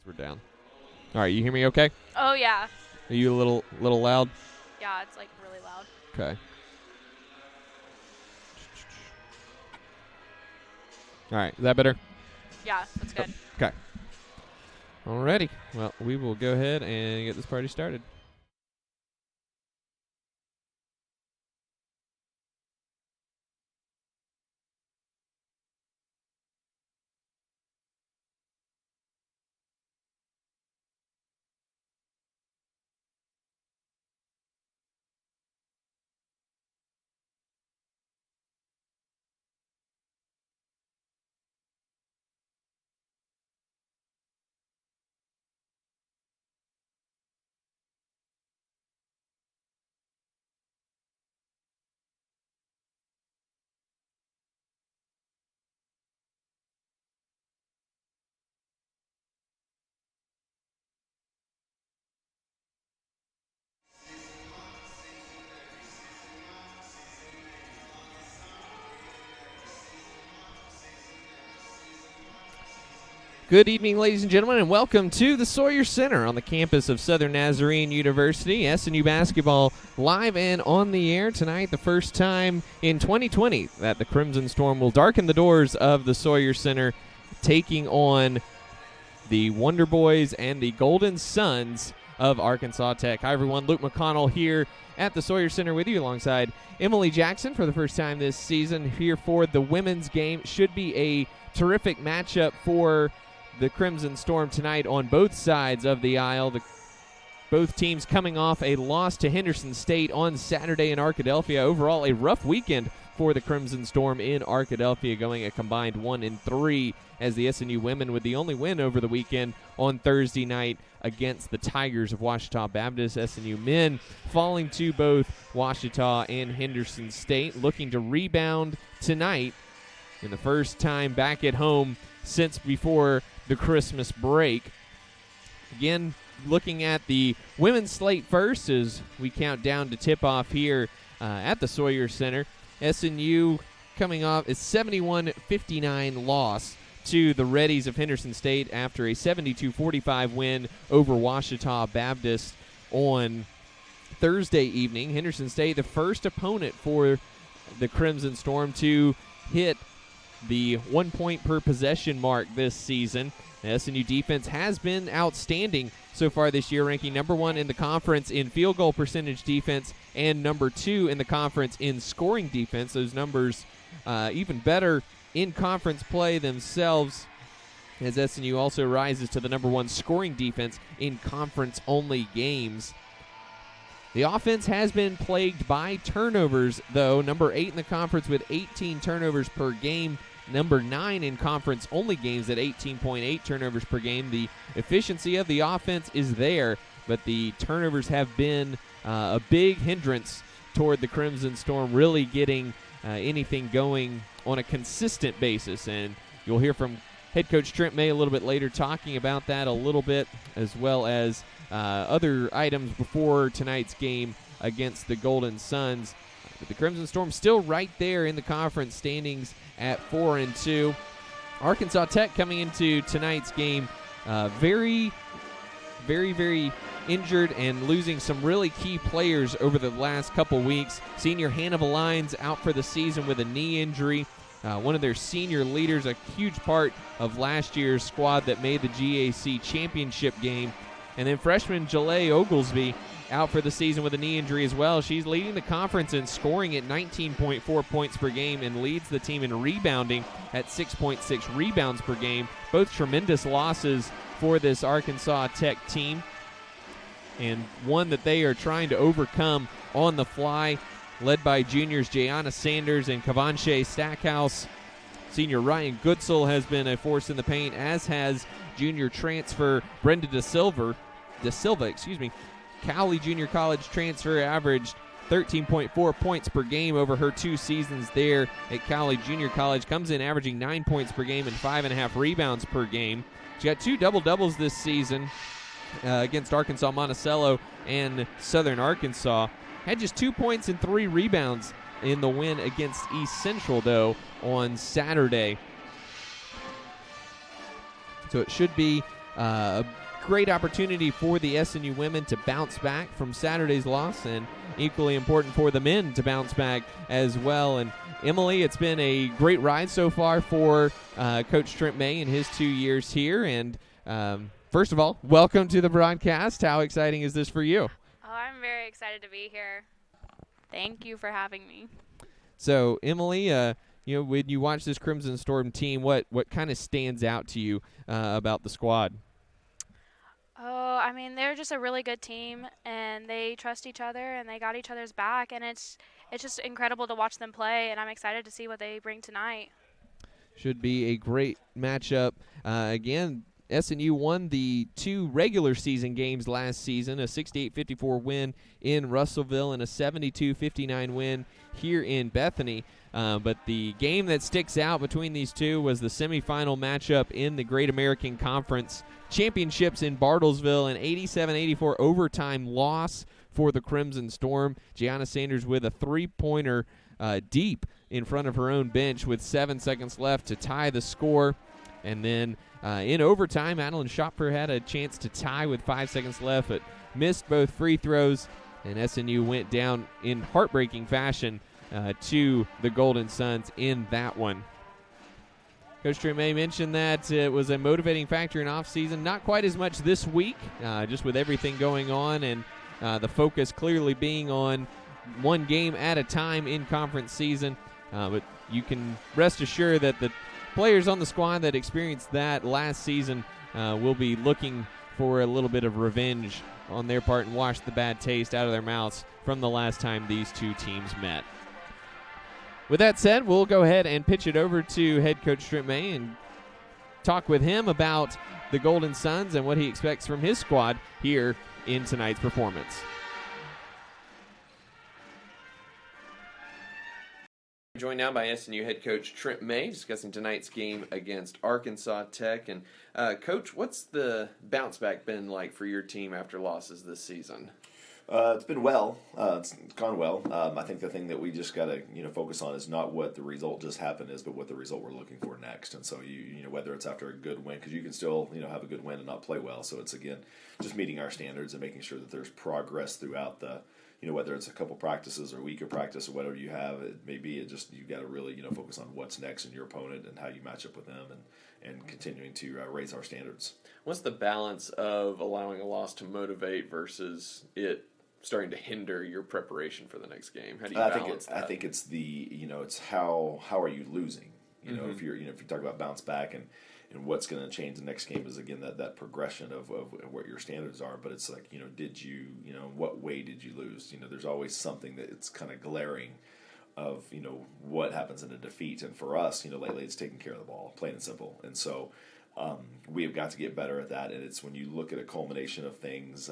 We're down. All right, you hear me okay? Oh, yeah. Are you a little loud? Yeah, it's like really loud. Okay. All right, is that better? Yeah, that's good. Okay. Alrighty. Well, we will go ahead and get this party started. Good evening, ladies and gentlemen, and welcome to the Sawyer Center on the campus of Southern Nazarene University. SNU basketball live and on the air tonight, the first time in 2020 that the Crimson Storm will darken the doors of the Sawyer Center, taking on the Wonder Boys and the Golden Suns of Arkansas Tech. Hi, everyone. Luke McConnell here at the Sawyer Center with you alongside Emily Jackson for the first time this season here for the women's game. Should be a terrific matchup for the Crimson Storm tonight on both sides of the aisle. Both teams coming off a loss to Henderson State on Saturday in Arkadelphia. Overall, a rough weekend for the Crimson Storm in Arkadelphia, going a combined 1-3 as the SNU women with the only win over the weekend on Thursday night against the Tigers of Ouachita Baptist. SNU men falling to both Ouachita and Henderson State, looking to rebound tonight in the first time back at home since before the Christmas break. Again, looking at the women's slate first as we count down to tip-off here at the Sawyer Center. SNU coming off a 71-59 loss to the Reddies of Henderson State after a 72-45 win over Ouachita Baptist on Thursday evening. Henderson State, the first opponent for the Crimson Storm to hit the 1 point per possession mark this season. The SNU defense has been outstanding so far this year, ranking number 1 in the conference in field goal percentage defense and number 2 in the conference in scoring defense. Those numbers even better in conference play themselves, as SNU also rises to the number 1 scoring defense in conference-only games. The offense has been plagued by turnovers, though. Number 8 in the conference with 18 turnovers per game. Number 9 in conference-only games at 18.8 turnovers per game. The efficiency of the offense is there, but the turnovers have been a big hindrance toward the Crimson Storm really getting anything going on a consistent basis. And you'll hear from head coach Trent May a little bit later talking about that a little bit, as well as other items before tonight's game against the Golden Suns. But the Crimson Storm still right there in the conference standings at 4-2. Arkansas Tech coming into tonight's game very injured and losing some really key players over the last couple weeks. Senior Hannah Lyons out for the season with a knee injury. One of their senior leaders, a huge part of last year's squad that made the GAC championship game. And then freshman Jalea Oglesby out for the season with a knee injury as well. She's leading the conference in scoring at 19.4 points per game and leads the team in rebounding at 6.6 rebounds per game. Both tremendous losses for this Arkansas Tech team, and one that they are trying to overcome on the fly, led by juniors Jayana Sanders and Kavanche Stackhouse. Senior Ryan Goodsell has been a force in the paint, as has junior transfer Brenda De Silva. Cowley Junior College transfer averaged 13.4 points per game over her 2 seasons there at Cowley Junior College. Comes in averaging 9 points per game and 5.5 rebounds per game. She got 2 double-doubles this season against Arkansas Monticello and Southern Arkansas. Had just 2 points and 3 rebounds in the win against East Central, though, on Saturday. So it should be a great opportunity for the SNU women to bounce back from Saturday's loss, and equally important for the men to bounce back as well. And Emily, it's been a great ride so far for Coach Trent May in his 2 years here. And first of all, welcome to the broadcast. How exciting is this for you? Oh, I'm very excited to be here. Thank you for having me. So, Emily, when you watch this Crimson Storm team, what kind of stands out to you about the squad? Oh, I mean, they're just a really good team, and they trust each other, and they got each other's back, and it's just incredible to watch them play, and I'm excited to see what they bring tonight. Should be a great matchup. Again, SNU won the 2 regular season games last season, a 68-54 win in Russellville and a 72-59 win here in Bethany. But the game that sticks out between these two was the semifinal matchup in the Great American Conference Championships in Bartlesville, an 87-84 overtime loss for the Crimson Storm. Gianna Sanders with a three-pointer deep in front of her own bench with 7 seconds left to tie the score. And then in overtime, Adeline Schopfer had a chance to tie with 5 seconds left, but missed both free throws, and SNU went down in heartbreaking fashion to the Golden Suns in that one. Coach Trent May mentioned that it was a motivating factor in off-season. Not quite as much this week, just with everything going on and the focus clearly being on one game at a time in conference season. But you can rest assured that the players on the squad that experienced that last season will be looking for a little bit of revenge on their part and wash the bad taste out of their mouths from the last time these two teams met. With that said, we'll go ahead and pitch it over to head coach Trent May and talk with him about the Golden Suns and what he expects from his squad here in tonight's performance. Joined now by SNU head coach Trent May, discussing tonight's game against Arkansas Tech. And Coach, what's the bounce back been like for your team after losses this season? It's been well. It's gone well. I think the thing that we just got to focus on is not what the result just happened is, but what the result we're looking for next. And so whether it's after a good win, because you can still have a good win and not play well. So it's again just meeting our standards and making sure that there's progress throughout the. Whether it's a couple practices or a week of practice or whatever you have, it may be you got to really focus on what's next in your opponent and how you match up with them and continuing to raise our standards. What's the balance of allowing a loss to motivate versus it starting to hinder your preparation for the next game? How do you balance that? I think it's it's how are you losing? If you're if you talk about bounce back and what's going to change the next game is again that progression of what your standards are. But it's like did you what way did you lose? There's always something that it's kind of glaring of what happens in a defeat. And for us lately it's taking care of the ball, plain and simple. And so we have got to get better at that. And it's when you look at a culmination of things.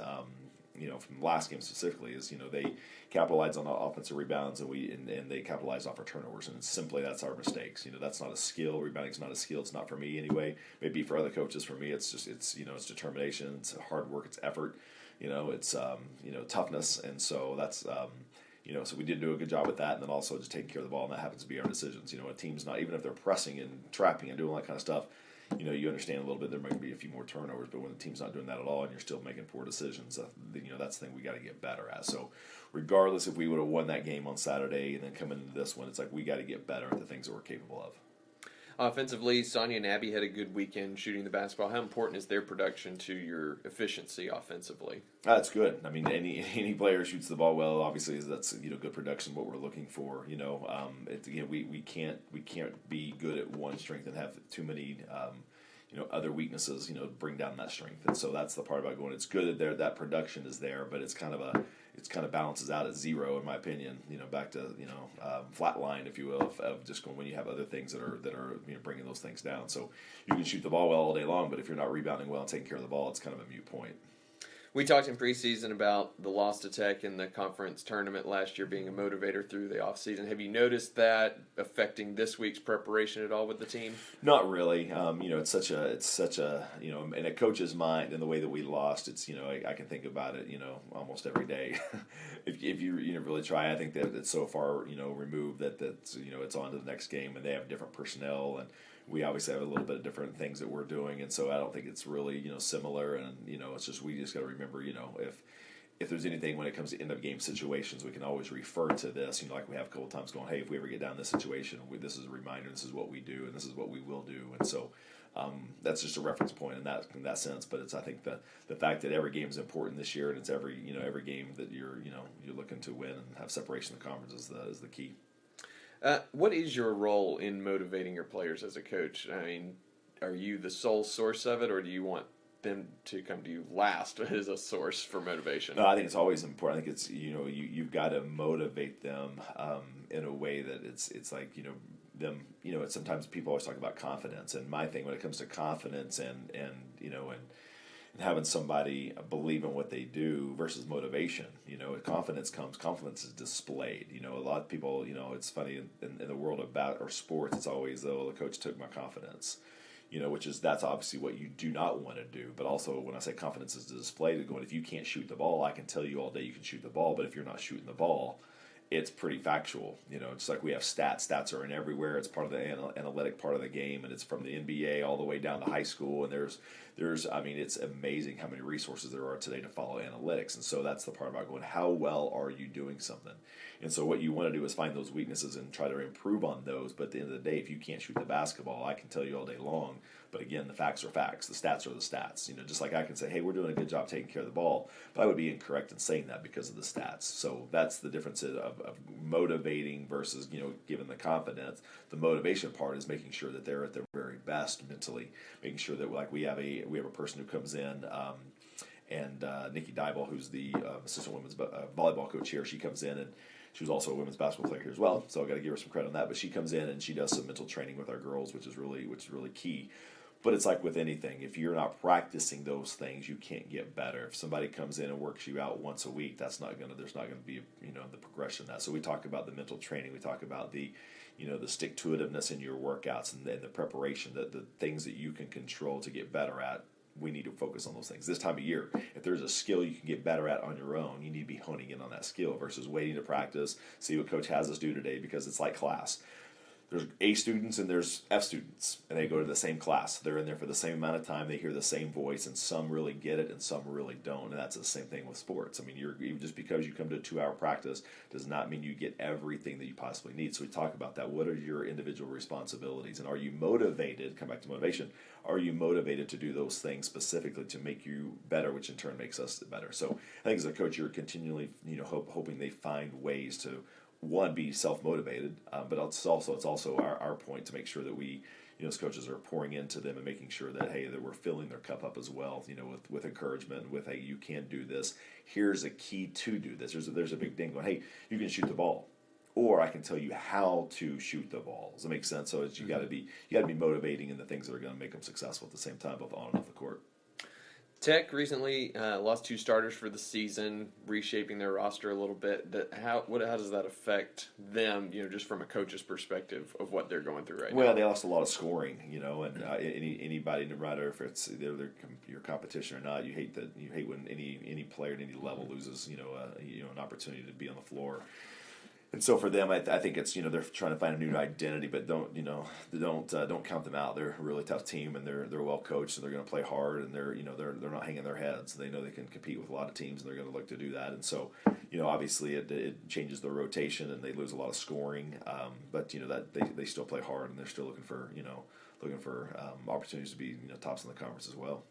From the last game specifically, is they capitalized on offensive rebounds and they capitalized off our turnovers, and simply that's our mistakes. That's not a skill. Rebounding's not a skill. It's not for me anyway. Maybe for other coaches. For me, it's just it's determination. It's hard work. It's effort. It's toughness, and so that's so we did do a good job with that, and then also just taking care of the ball, and that happens to be our decisions. A team's not even if they're pressing and trapping and doing all that kind of stuff. You understand a little bit there might be a few more turnovers, but when the team's not doing that at all and you're still making poor decisions, that's the thing we got to get better at. So regardless if we would have won that game on Saturday and then come into this one, it's like we got to get better at the things that we're capable of. Offensively, Sonia and Abby had a good weekend shooting the basketball. How important is their production to your efficiency offensively? That's good. I mean, any player shoots the ball well. Obviously, that's good production. What we're looking for. We can't be good at one strength and have too many other weaknesses. Bring down that strength. And so that's the part about going. It's good that that production is there, but it's kind of balances out at zero in my opinion. Back to flat line, if you will, of just going when you have other things that are bringing those things down. So you can shoot the ball well all day long, but if you're not rebounding well and taking care of the ball, it's kind of a moot point. We talked in preseason about the loss to Tech in the conference tournament last year being a motivator through the offseason. Have you noticed that affecting this week's preparation at all with the team? Not really. It's such a in a coach's mind and the way that we lost, it's I can think about it almost every day. if you really try, I think that it's so far removed that it's on to the next game and they have different personnel and we obviously have a little bit of different things that we're doing, and so I don't think it's really similar. And it's just we just got to remember if there's anything when it comes to end of game situations, we can always refer to this. Like we have a couple times going, hey, if we ever get down in this situation, this is a reminder. This is what we do, and this is what we will do. And so that's just a reference point in that sense. But it's I think the fact that every game is important this year, and it's every game that you're looking to win and have separation of the conference is the key. What is your role in motivating your players as a coach? I mean, are you the sole source of it, or do you want them to come to you last as a source for motivation? No, I think it's always important. I think it's you've got to motivate them in a way that it's like them. Sometimes people always talk about confidence, and my thing when it comes to confidence and having somebody believe in what they do versus motivation. Confidence is displayed. A lot of people, it's funny in the world or sports, it's always, the coach took my confidence, that's obviously what you do not want to do. But also when I say confidence is displayed, going, if you can't shoot the ball, I can tell you all day you can shoot the ball, but if you're not shooting the ball, it's pretty factual. Just like we have stats. Stats are in everywhere. It's part of the analytic part of the game, and it's from the NBA all the way down to high school. And there's it's amazing how many resources there are today to follow analytics. And so that's the part about going, how well are you doing something? And so what you want to do is find those weaknesses and try to improve on those. But at the end of the day, if you can't shoot the basketball, I can tell you all day long. But again, the facts are facts. The stats are the stats. Just like I can say, hey, we're doing a good job taking care of the ball, but I would be incorrect in saying that because of the stats. So that's the difference of motivating versus giving the confidence. The motivation part is making sure that they're at their very best mentally, making sure that like we have a person who comes in. And Nikki Dybel, who's the assistant women's volleyball coach here, she comes in and she was also a women's basketball player here as well. So I got to give her some credit on that. But she comes in and she does some mental training with our girls, which is really key. But it's like with anything, if you're not practicing those things, you can't get better. If somebody comes in and works you out once a week, there's not going to be the progression of that. So we talk about the mental training, we talk about the the stick-to-itiveness in your workouts and the preparation, the things that you can control to get better at. We need to focus on those things. This time of year, if there's a skill you can get better at on your own, you need to be honing in on that skill versus waiting to practice, see what coach has us do today, because it's like class. There's A students and there's F students, and they go to the same class. They're in there for the same amount of time. They hear the same voice, and some really get it and some really don't. And that's the same thing with sports. I mean, just because you come to a 2-hour practice does not mean you get everything that you possibly need. So we talk about that. What are your individual responsibilities, and are you motivated? Come back to motivation. Are you motivated to do those things specifically to make you better, which in turn makes us better? So I think as a coach, you're continually hoping they find ways to be self-motivated, but it's also our point to make sure that we, as coaches, are pouring into them and making sure that that we're filling their cup up as well, with encouragement, with hey, you can do this. Here's a key to do this. There's a big thing going, hey, you can shoot the ball, or I can tell you how to shoot the ball. Does that make sense? So you got to be motivating in the things that are going to make them successful at the same time, both on and off the court. Tech recently lost 2 starters for the season, reshaping their roster a little bit. How does that affect them, just from a coach's perspective of what they're going through right now? Well, they lost a lot of scoring, and anybody, no matter if it's your competition or not, you hate when any player at any level loses, an opportunity to be on the floor. And so for them, I think it's they're trying to find a new identity, but don't count them out. They're a really tough team, and they're well coached, and they're going to play hard, and they're not hanging their heads. They know they can compete with a lot of teams, and they're going to look to do that. And so obviously it changes their rotation, and they lose a lot of scoring. But that they still play hard, and they're still looking for opportunities to be tops in the conference as well.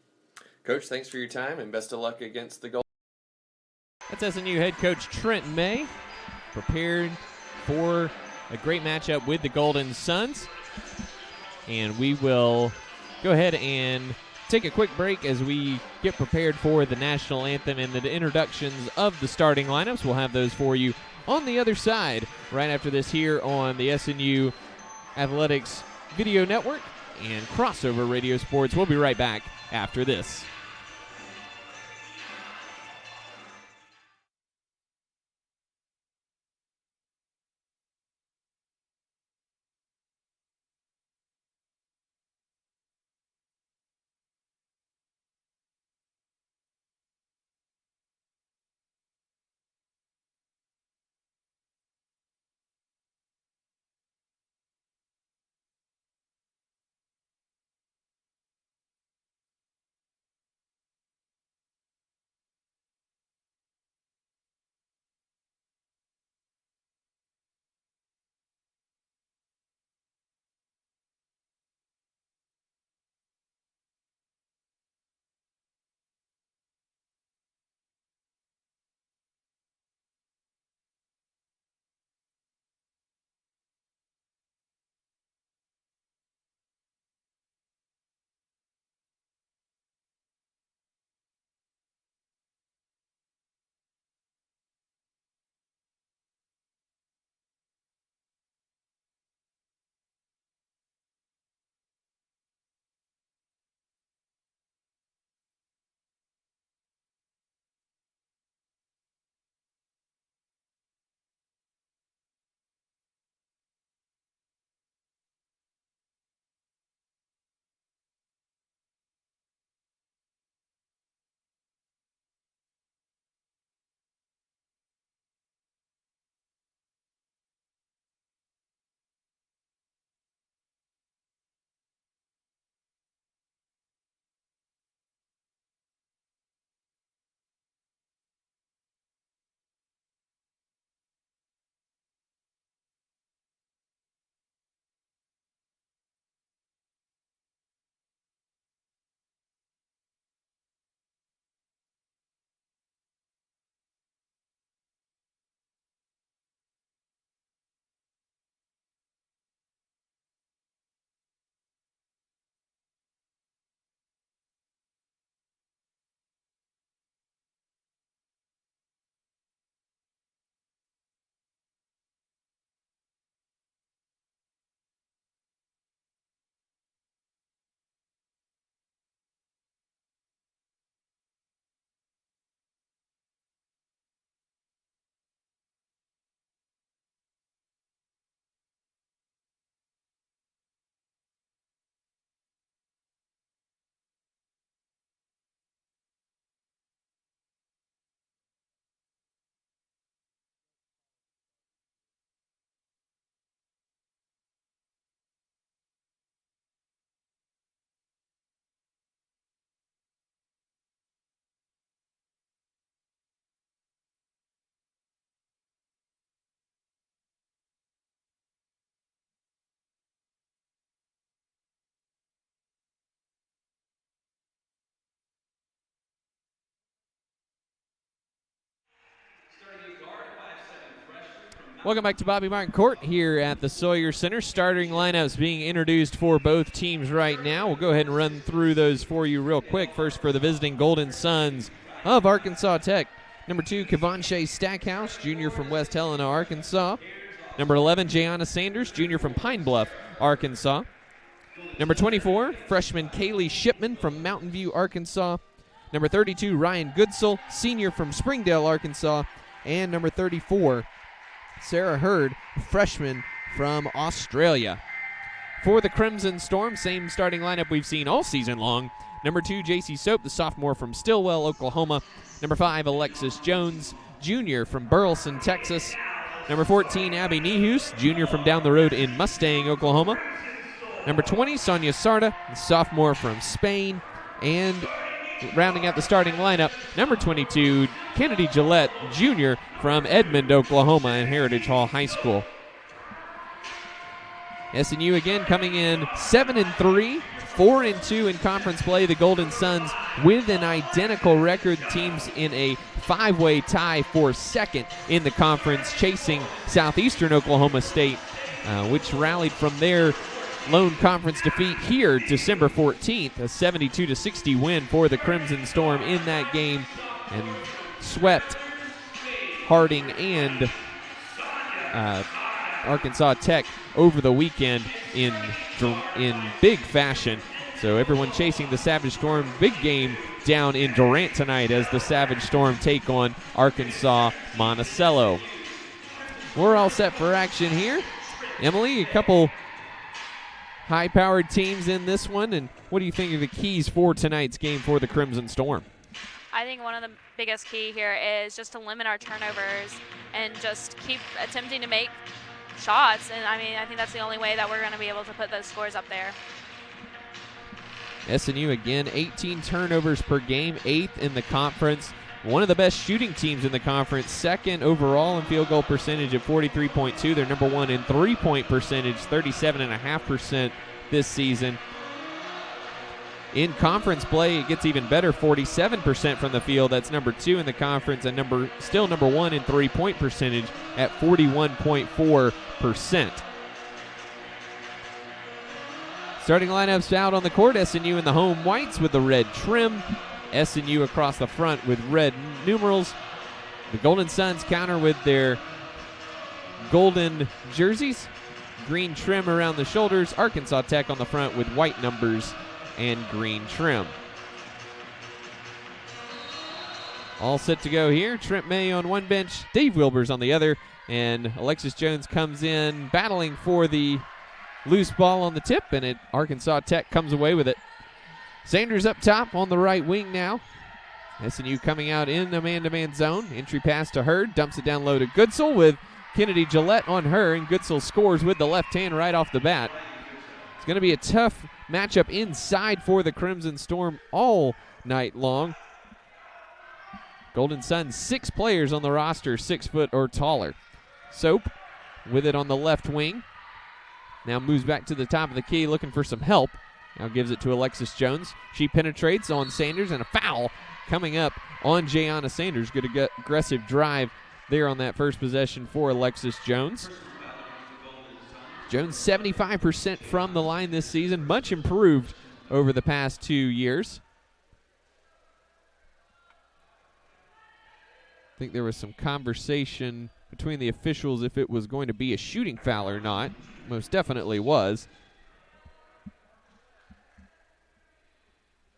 Coach, thanks for your time, and best of luck against the Gold. That's SNU head coach Trent May, prepared for a great matchup with the Golden Suns. And we will go ahead and take a quick break as we get prepared for the national anthem and the introductions of the starting lineups. We'll have those for you on the other side right after this here on the SNU Athletics Video Network and Crossover Radio Sports. We'll be right back after this. Welcome back to Bobby Martin Court here at the Sawyer Center. Starting lineups being introduced for both teams right now. We'll go ahead and run through those for you real quick. First for the visiting Golden Suns of Arkansas Tech. Number 2, Kevonshea Stackhouse, junior from West Helena, Arkansas. Number 11, Jayana Sanders, junior from Pine Bluff, Arkansas. Number 24, freshman Kaylee Shipman from Mountain View, Arkansas. Number 32, Ryan Goodsell, senior from Springdale, Arkansas. And number 34, Sarah Hurd, freshman from Australia. For the Crimson Storm, same starting lineup we've seen all season long. Number 2, J.C. Soap, the sophomore from Stillwell, Oklahoma. Number 5, Alexis Jones, junior from Burleson, Texas. Number 14, Abby Nehus, junior from down the road in Mustang, Oklahoma. Number 20, Sonia Sarda, sophomore from Spain. And rounding out the starting lineup, number 22, Kennedy Gillette, junior from Edmond, Oklahoma, and Heritage Hall High School. SNU again coming in 7-3, 4-2 in conference play. The Golden Suns with an identical record. Teams in a 5-way tie for second in the conference, chasing Southeastern Oklahoma State, which rallied from their lone conference defeat here December 14th, a 72-60 win for the Crimson Storm in that game, and swept Harding and Arkansas Tech over the weekend in big fashion. So everyone chasing the Savage Storm. Big game down in Durant tonight as the Savage Storm take on Arkansas Monticello. We're all set for action here. Emily, a couple high-powered teams in this one, and what do you think of the keys for tonight's game for the Crimson Storm? I think one of the biggest key here is just to limit our turnovers and just keep attempting to make shots. And I mean, I think that's the only way that we're going to be able to put those scores up there. SNU again, 18 turnovers per game, 8th in the conference. One of the best shooting teams in the conference, second overall in field goal percentage at 43.2. They're number 1 in three-point percentage, 37.5% this season. In conference play, it gets even better, 47% from the field. That's number 2 in the conference, and still number 1 in three-point percentage at 41.4%. Starting lineups out on the court, SNU in the home whites with the red trim. SNU across the front with red numerals. The Golden Suns counter with their golden jerseys, green trim around the shoulders. Arkansas Tech on the front with white numbers and green trim. All set to go here. Trent May on one bench, Dave Wilbers on the other, and Alexis Jones comes in battling for the loose ball on the tip, and Arkansas Tech comes away with it. Sanders up top on the right wing now. SNU coming out in the man-to-man zone. Entry pass to Hurd, dumps it down low to Goodsell with Kennedy Gillette on her, and Goodsell scores with the left hand right off the bat. It's going to be a tough matchup inside for the Crimson Storm all night long. Golden Suns, 6 players on the roster, 6 foot or taller. Soap with it on the left wing. Now moves back to the top of the key looking for some help. Now gives it to Alexis Jones. She penetrates on Sanders, and a foul coming up on Jayana Sanders. Good aggressive drive there on that first possession for Alexis Jones. Jones 75% from the line this season, much improved over the past 2 years. I think there was some conversation between the officials if it was going to be a shooting foul or not. Most definitely was.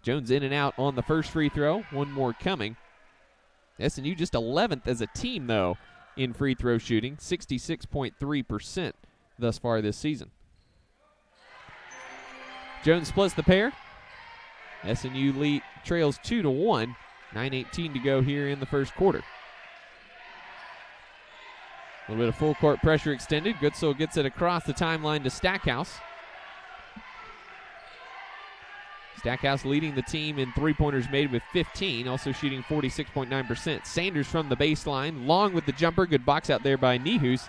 Jones in and out on the first free throw. One more coming. SNU just 11th as a team, though, in free throw shooting. 66.3% thus far this season. Jones splits the pair. SNU lead trails 2-1. 9:18 to go here in the first quarter. A little bit of full court pressure extended. Goodsell gets it across the timeline to Stackhouse. Stackhouse leading the team in three-pointers made with 15, also shooting 46.9%. Sanders from the baseline, long with the jumper. Good box out there by Nehus.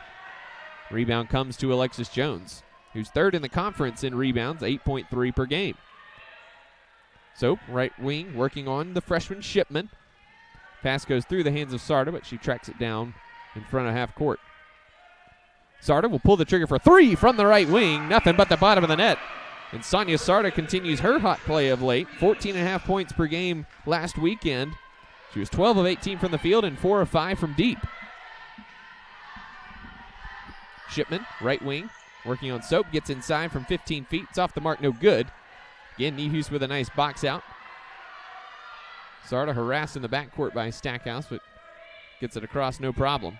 Rebound comes to Alexis Jones, who's third in the conference in rebounds, 8.3 per game. Soap, right wing, working on the freshman Shipman. Pass goes through the hands of Sarda, but she tracks it down in front of half court. Sarda will pull the trigger for three from the right wing. Nothing but the bottom of the net. And Sonia Sarda continues her hot play of late. 14.5 points per game last weekend. She was 12 of 18 from the field and 4 of 5 from deep. Shipman, right wing, working on Soap. Gets inside from 15 feet. It's off the mark, no good. Again, Nehus with a nice box out. Sarda harassed in the backcourt by Stackhouse, but gets it across no problem.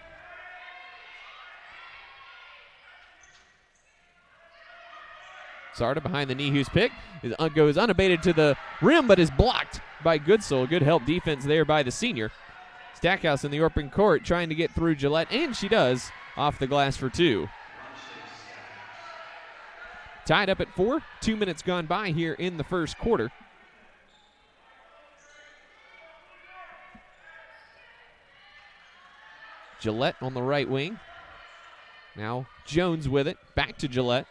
Sarda behind the Nehus pick. Goes unabated to the rim, but is blocked by Goodsell. Good help defense there by the senior. Stackhouse in the open court trying to get through Gillette, and she does, off the glass for two. Tied up at 4. 2 minutes gone by here in the first quarter. Gillette on the right wing. Now Jones with it. Back to Gillette.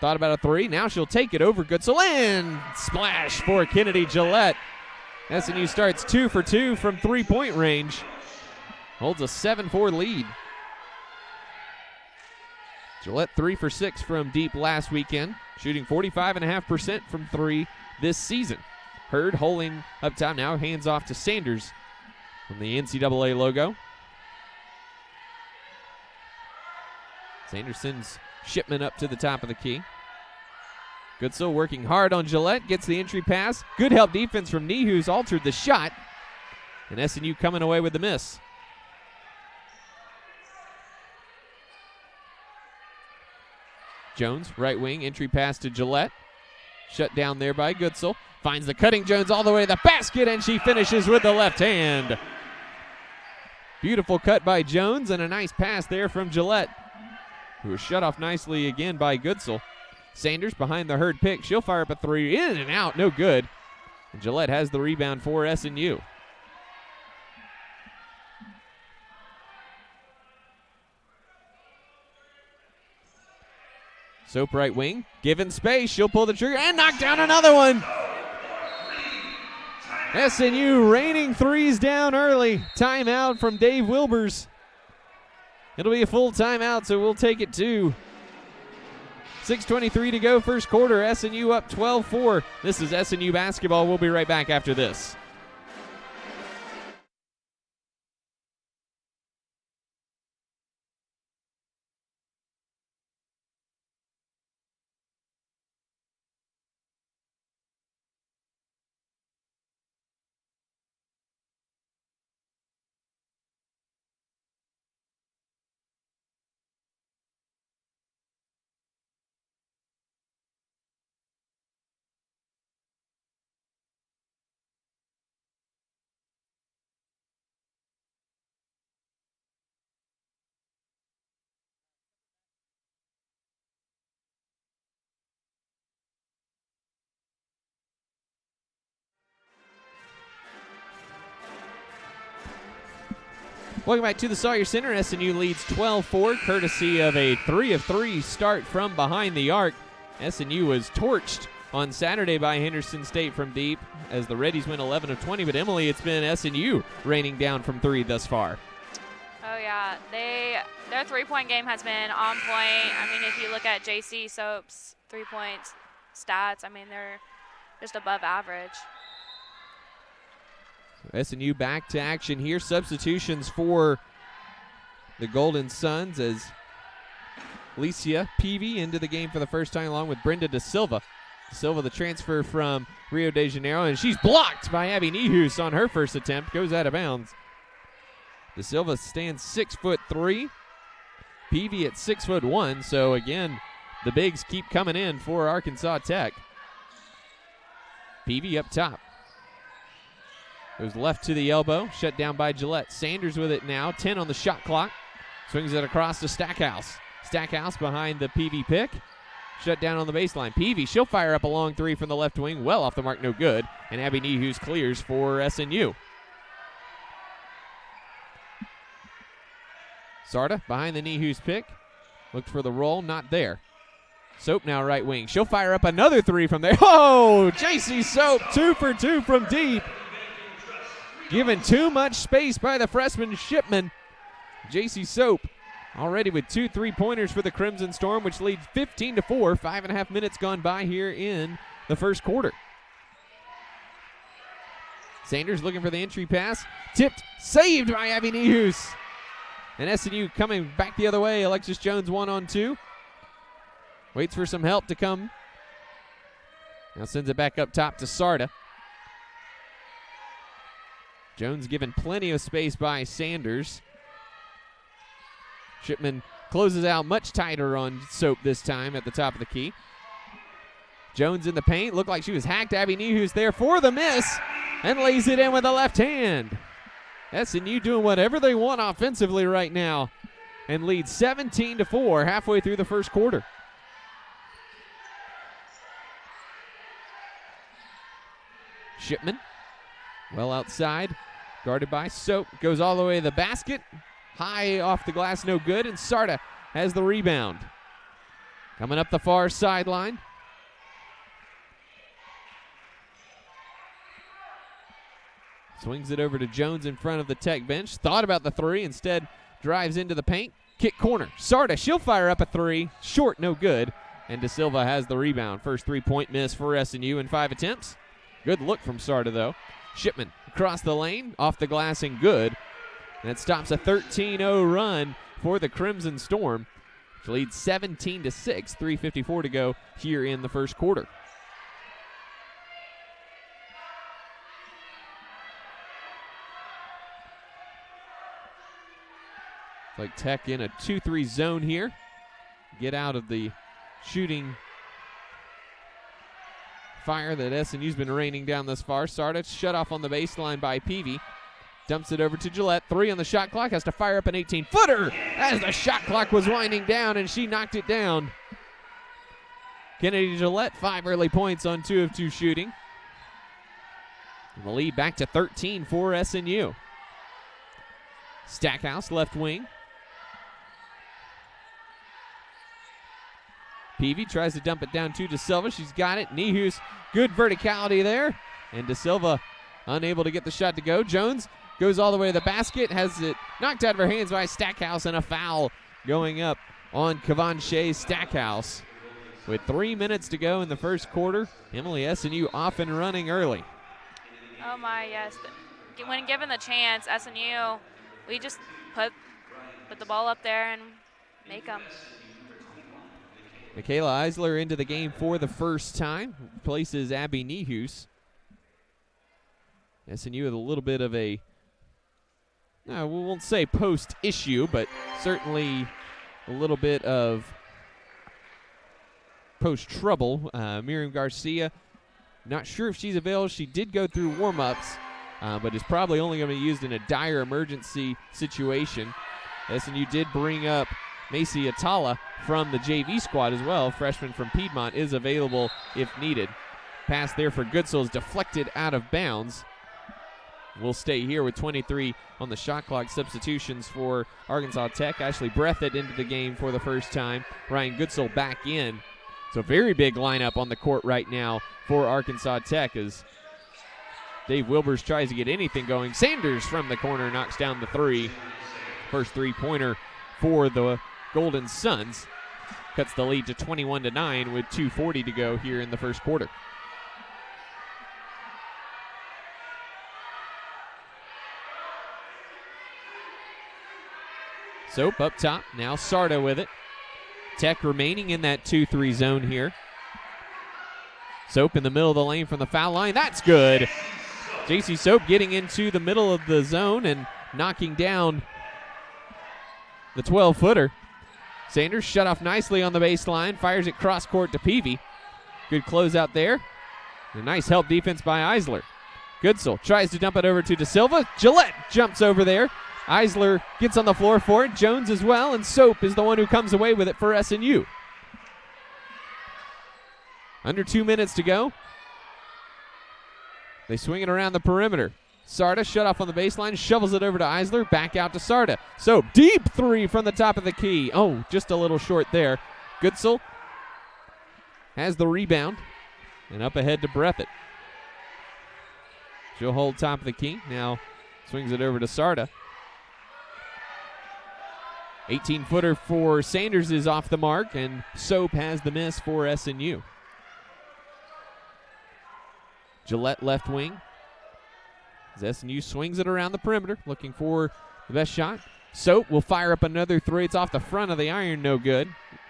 Thought about a three. Now she'll take it over Goodsell. And splash for Kennedy Gillette. SNU starts 2 for 2 from three-point range. Holds a 7-4 lead. Gillette 3 for 6 from deep last weekend. Shooting 45.5% from three this season. Hurd holding up top now. Hands off to Sanders from the NCAA logo. Sanders sends Shipman up to the top of the key. Goodsell working hard on Gillette. Gets the entry pass. Good help defense from Nehus. Altered the shot. And SNU coming away with the miss. Jones, right wing. Entry pass to Gillette. Shut down there by Goodsell. Finds the cutting Jones all the way to the basket, and she finishes with the left hand. Beautiful cut by Jones, and a nice pass there from Gillette, who was shut off nicely again by Goodsell. Sanders behind the Hurd pick. She'll fire up a three. In and out. No good. And Gillette has the rebound for SNU. Soap right wing. Given space. She'll pull the trigger and knock down another one. SNU raining threes down early. Timeout from Dave Wilbers. It'll be a full timeout, so we'll take it too. 6:23 to go, first quarter. SNU up 12-4. This is SNU basketball. We'll be right back after this. Welcome back to the Sawyer Center. SNU leads 12-4, courtesy of a 3 of 3 start from behind the arc. SNU was torched on Saturday by Henderson State from deep as the Reddies went 11 of 20. But Emily, it's been SNU raining down from three thus far. Oh yeah, their three-point game has been on point. I mean, if you look at JC Soap's 3-point stats, I mean they're just above average. SNU back to action here. Substitutions for the Golden Suns as Alicia Peavy into the game for the first time along with Brenda Da Silva. Da Silva, the transfer from Rio de Janeiro, and she's blocked by Abby Nehus on her first attempt. Goes out of bounds. Da Silva stands 6'3". Peavy at 6'1". So again, the bigs keep coming in for Arkansas Tech. Peavy up top. Goes left to the elbow, shut down by Gillette. Sanders with it now, 10 on the shot clock. Swings it across to Stackhouse. Stackhouse behind the Peavy pick. Shut down on the baseline. Peavy, she'll fire up a long three from the left wing. Well off the mark, no good. And Abby Nehus clears for SNU. Sarda behind the Nehus pick. Looked for the roll, not there. Soap now right wing. She'll fire up another three from there. Oh, JC Soap, 2 for 2 from deep. Given too much space by the freshman Shipman. JC Soap already with 2 3-pointers for the Crimson Storm, which leads 15-4. 5.5 minutes gone by here in the first quarter. Sanders looking for the entry pass. Tipped, saved by Abby Nehus. And SNU coming back the other way. Alexis Jones 1-on-2. Waits for some help to come. Now sends it back up top to Sarda. Jones given plenty of space by Sanders. Shipman closes out much tighter on Soap this time at the top of the key. Jones in the paint. Looked like she was hacked. Abby Nehus there for the miss. And lays it in with the left hand. SNU doing whatever they want offensively right now. And leads 17-4 halfway through the first quarter. Shipman, well outside, guarded by Soap. Goes all the way to the basket. High off the glass, no good. And Sarda has the rebound. Coming up the far sideline. Swings it over to Jones in front of the Tech bench. Thought about the three, instead drives into the paint. Kick corner. Sarda, she'll fire up a three. Short, no good. And De Silva has the rebound. First 3-point miss for SNU in 5 attempts. Good look from Sarda, though. Shipman across the lane, off the glass and good. And it stops a 13-0 run for the Crimson Storm, which leads 17-6, 3:54 to go here in the first quarter. Like Tech in a 2-3 zone here. Get out of the shooting fire that SNU's been raining down thus far. Sarda shut off on the baseline by Peavy. Dumps it over to Gillette. 3 on the shot clock. Has to fire up an 18-footer as the shot clock was winding down, and she knocked it down. Kennedy Gillette, 5 early points on 2 of 2 shooting. And the lead back to 13 for SNU. Stackhouse, left wing. Peavy tries to dump it down to De Silva. She's got it. Nehus, good verticality there. And De Silva unable to get the shot to go. Jones goes all the way to the basket. Has it knocked out of her hands by Stackhouse, and a foul going up on Kavanche Stackhouse. With 3 minutes to go in the first quarter, Emily, SNU off and running early. Oh my, yes. When given the chance, SNU, we just put the ball up there and make them. Michaela Eisler into the game for the first time. Replaces Abby Nehus. SNU with a little bit of a, we won't say post-issue, but certainly a little bit of post-trouble. Miriam Garcia, not sure if she's available. She did go through warm-ups, but is probably only going to be used in a dire emergency situation. SNU did bring up Macy Atala from the JV squad as well. Freshman from Piedmont is available if needed. Pass there for Goodsell is deflected out of bounds. We'll stay here with 23 on the shot clock. Substitutions for Arkansas Tech. Ashley Breathitt into the game for the first time. Ryan Goodsell back in. So very big lineup on the court right now for Arkansas Tech as Dave Wilbers tries to get anything going. Sanders from the corner knocks down the three. First 3-pointer for the Golden Suns. Cuts the lead to 21-9 with 2:40 to go here in the first quarter. Soap up top. Now Sarda with it. Tech remaining in that 2-3 zone here. Soap in the middle of the lane from the foul line. That's good. JC Soap getting into the middle of the zone and knocking down the 12-footer. Sanders shut off nicely on the baseline. Fires it cross court to Peavy. Good closeout there. A nice help defense by Eisler. Goodsell tries to dump it over to De Silva. Gillette jumps over there. Eisler gets on the floor for it. Jones as well, and Soap is the one who comes away with it for SNU. Under 2 minutes to go. They swing it around the perimeter. Sarda shut off on the baseline, shovels it over to Eisler, back out to Sarda. Soap, deep three from the top of the key. Oh, just a little short there. Goodsell has the rebound, and up ahead to Breathitt. She'll hold top of the key. Now swings it over to Sarda. 18-footer for Sanders is off the mark, and Soap has the miss for SNU. Gillette left wing. As SNU swings it around the perimeter, looking for the best shot. Soap will fire up another three. It's off the front of the iron, no good.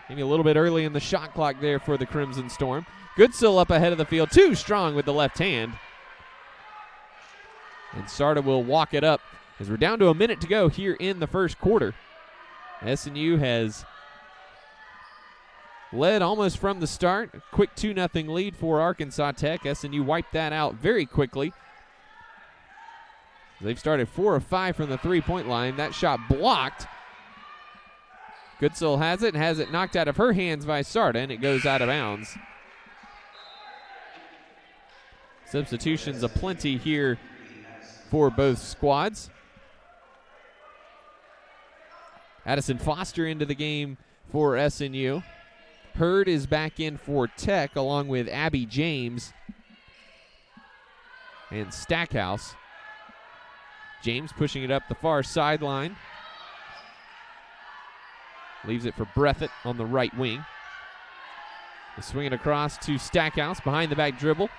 Maybe a little bit early in the shot clock there for the Crimson Storm. Goodsell up ahead of the field, too strong with the left hand. And Sarda will walk it up as we're down to a minute to go here in the first quarter. SNU has led almost from the start. A quick 2-0 lead for Arkansas Tech. SNU wiped that out very quickly. They've started 4 of 5 from the three-point line. That shot blocked. Goodsell has it knocked out of her hands by Sarda, and it goes out of bounds. Substitutions aplenty here for both squads. Addison Foster into the game for SNU. Hurd is back in for Tech along with Abby James and Stackhouse. James pushing it up the far sideline. Leaves it for Breathitt on the right wing. They swing it across to Stackhouse, behind the back dribble.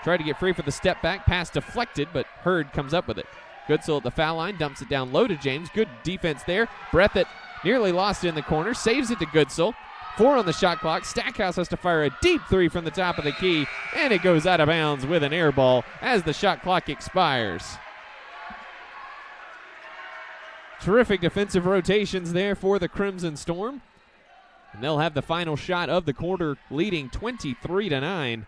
Tried to get free for the step back. Pass deflected, but Hurd comes up with it. Goodsell at the foul line, dumps it down low to James. Good defense there. Breathitt nearly lost it in the corner, saves it to Goodsell. 4 on the shot clock. Stackhouse has to fire a deep three from the top of the key, and it goes out of bounds with an air ball as the shot clock expires. Terrific defensive rotations there for the Crimson Storm. And they'll have the final shot of the quarter, leading 23-9.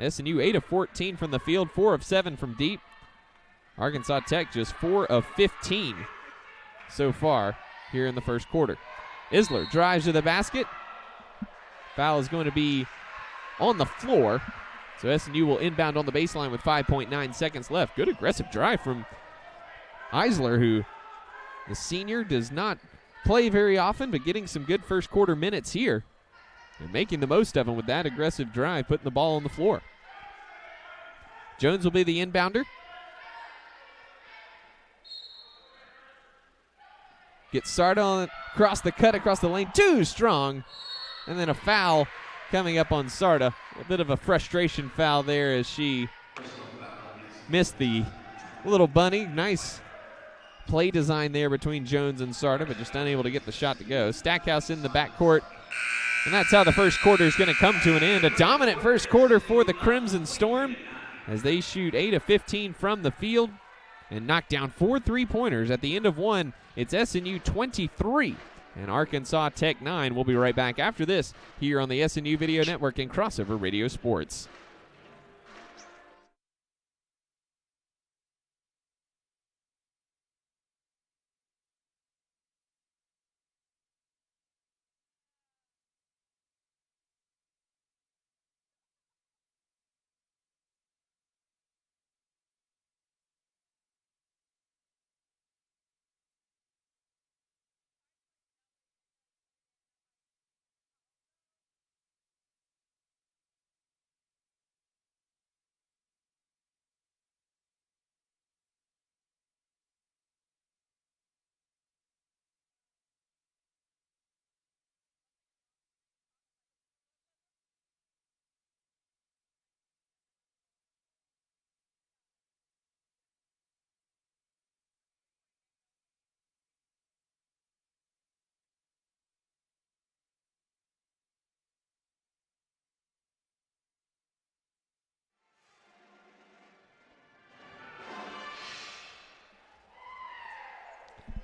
SNU 8 of 14 from the field, 4 of 7 from deep. Arkansas Tech just 4 of 15 so far here in the first quarter. Isler drives to the basket. Foul is going to be on the floor. So SNU will inbound on the baseline with 5.9 seconds left. Good aggressive drive from Isler, who the senior does not play very often, but getting some good first quarter minutes here and making the most of them with that aggressive drive, putting the ball on the floor. Jones will be the inbounder. Gets Sarda on across the cut, across the lane, too strong. And then a foul coming up on Sarda. A bit of a frustration foul there as she missed the little bunny. Nice play design there between Jones and Sarda, but just unable to get the shot to go. Stackhouse in the backcourt. And that's how the first quarter is going to come to an end. A dominant first quarter for the Crimson Storm as they shoot 8 of 15 from the field and knock down 4 3-pointers. At the end of one, it's SNU 23 and Arkansas Tech 9. We'll be right back after this here on the SNU Video Network and Crossover Radio Sports.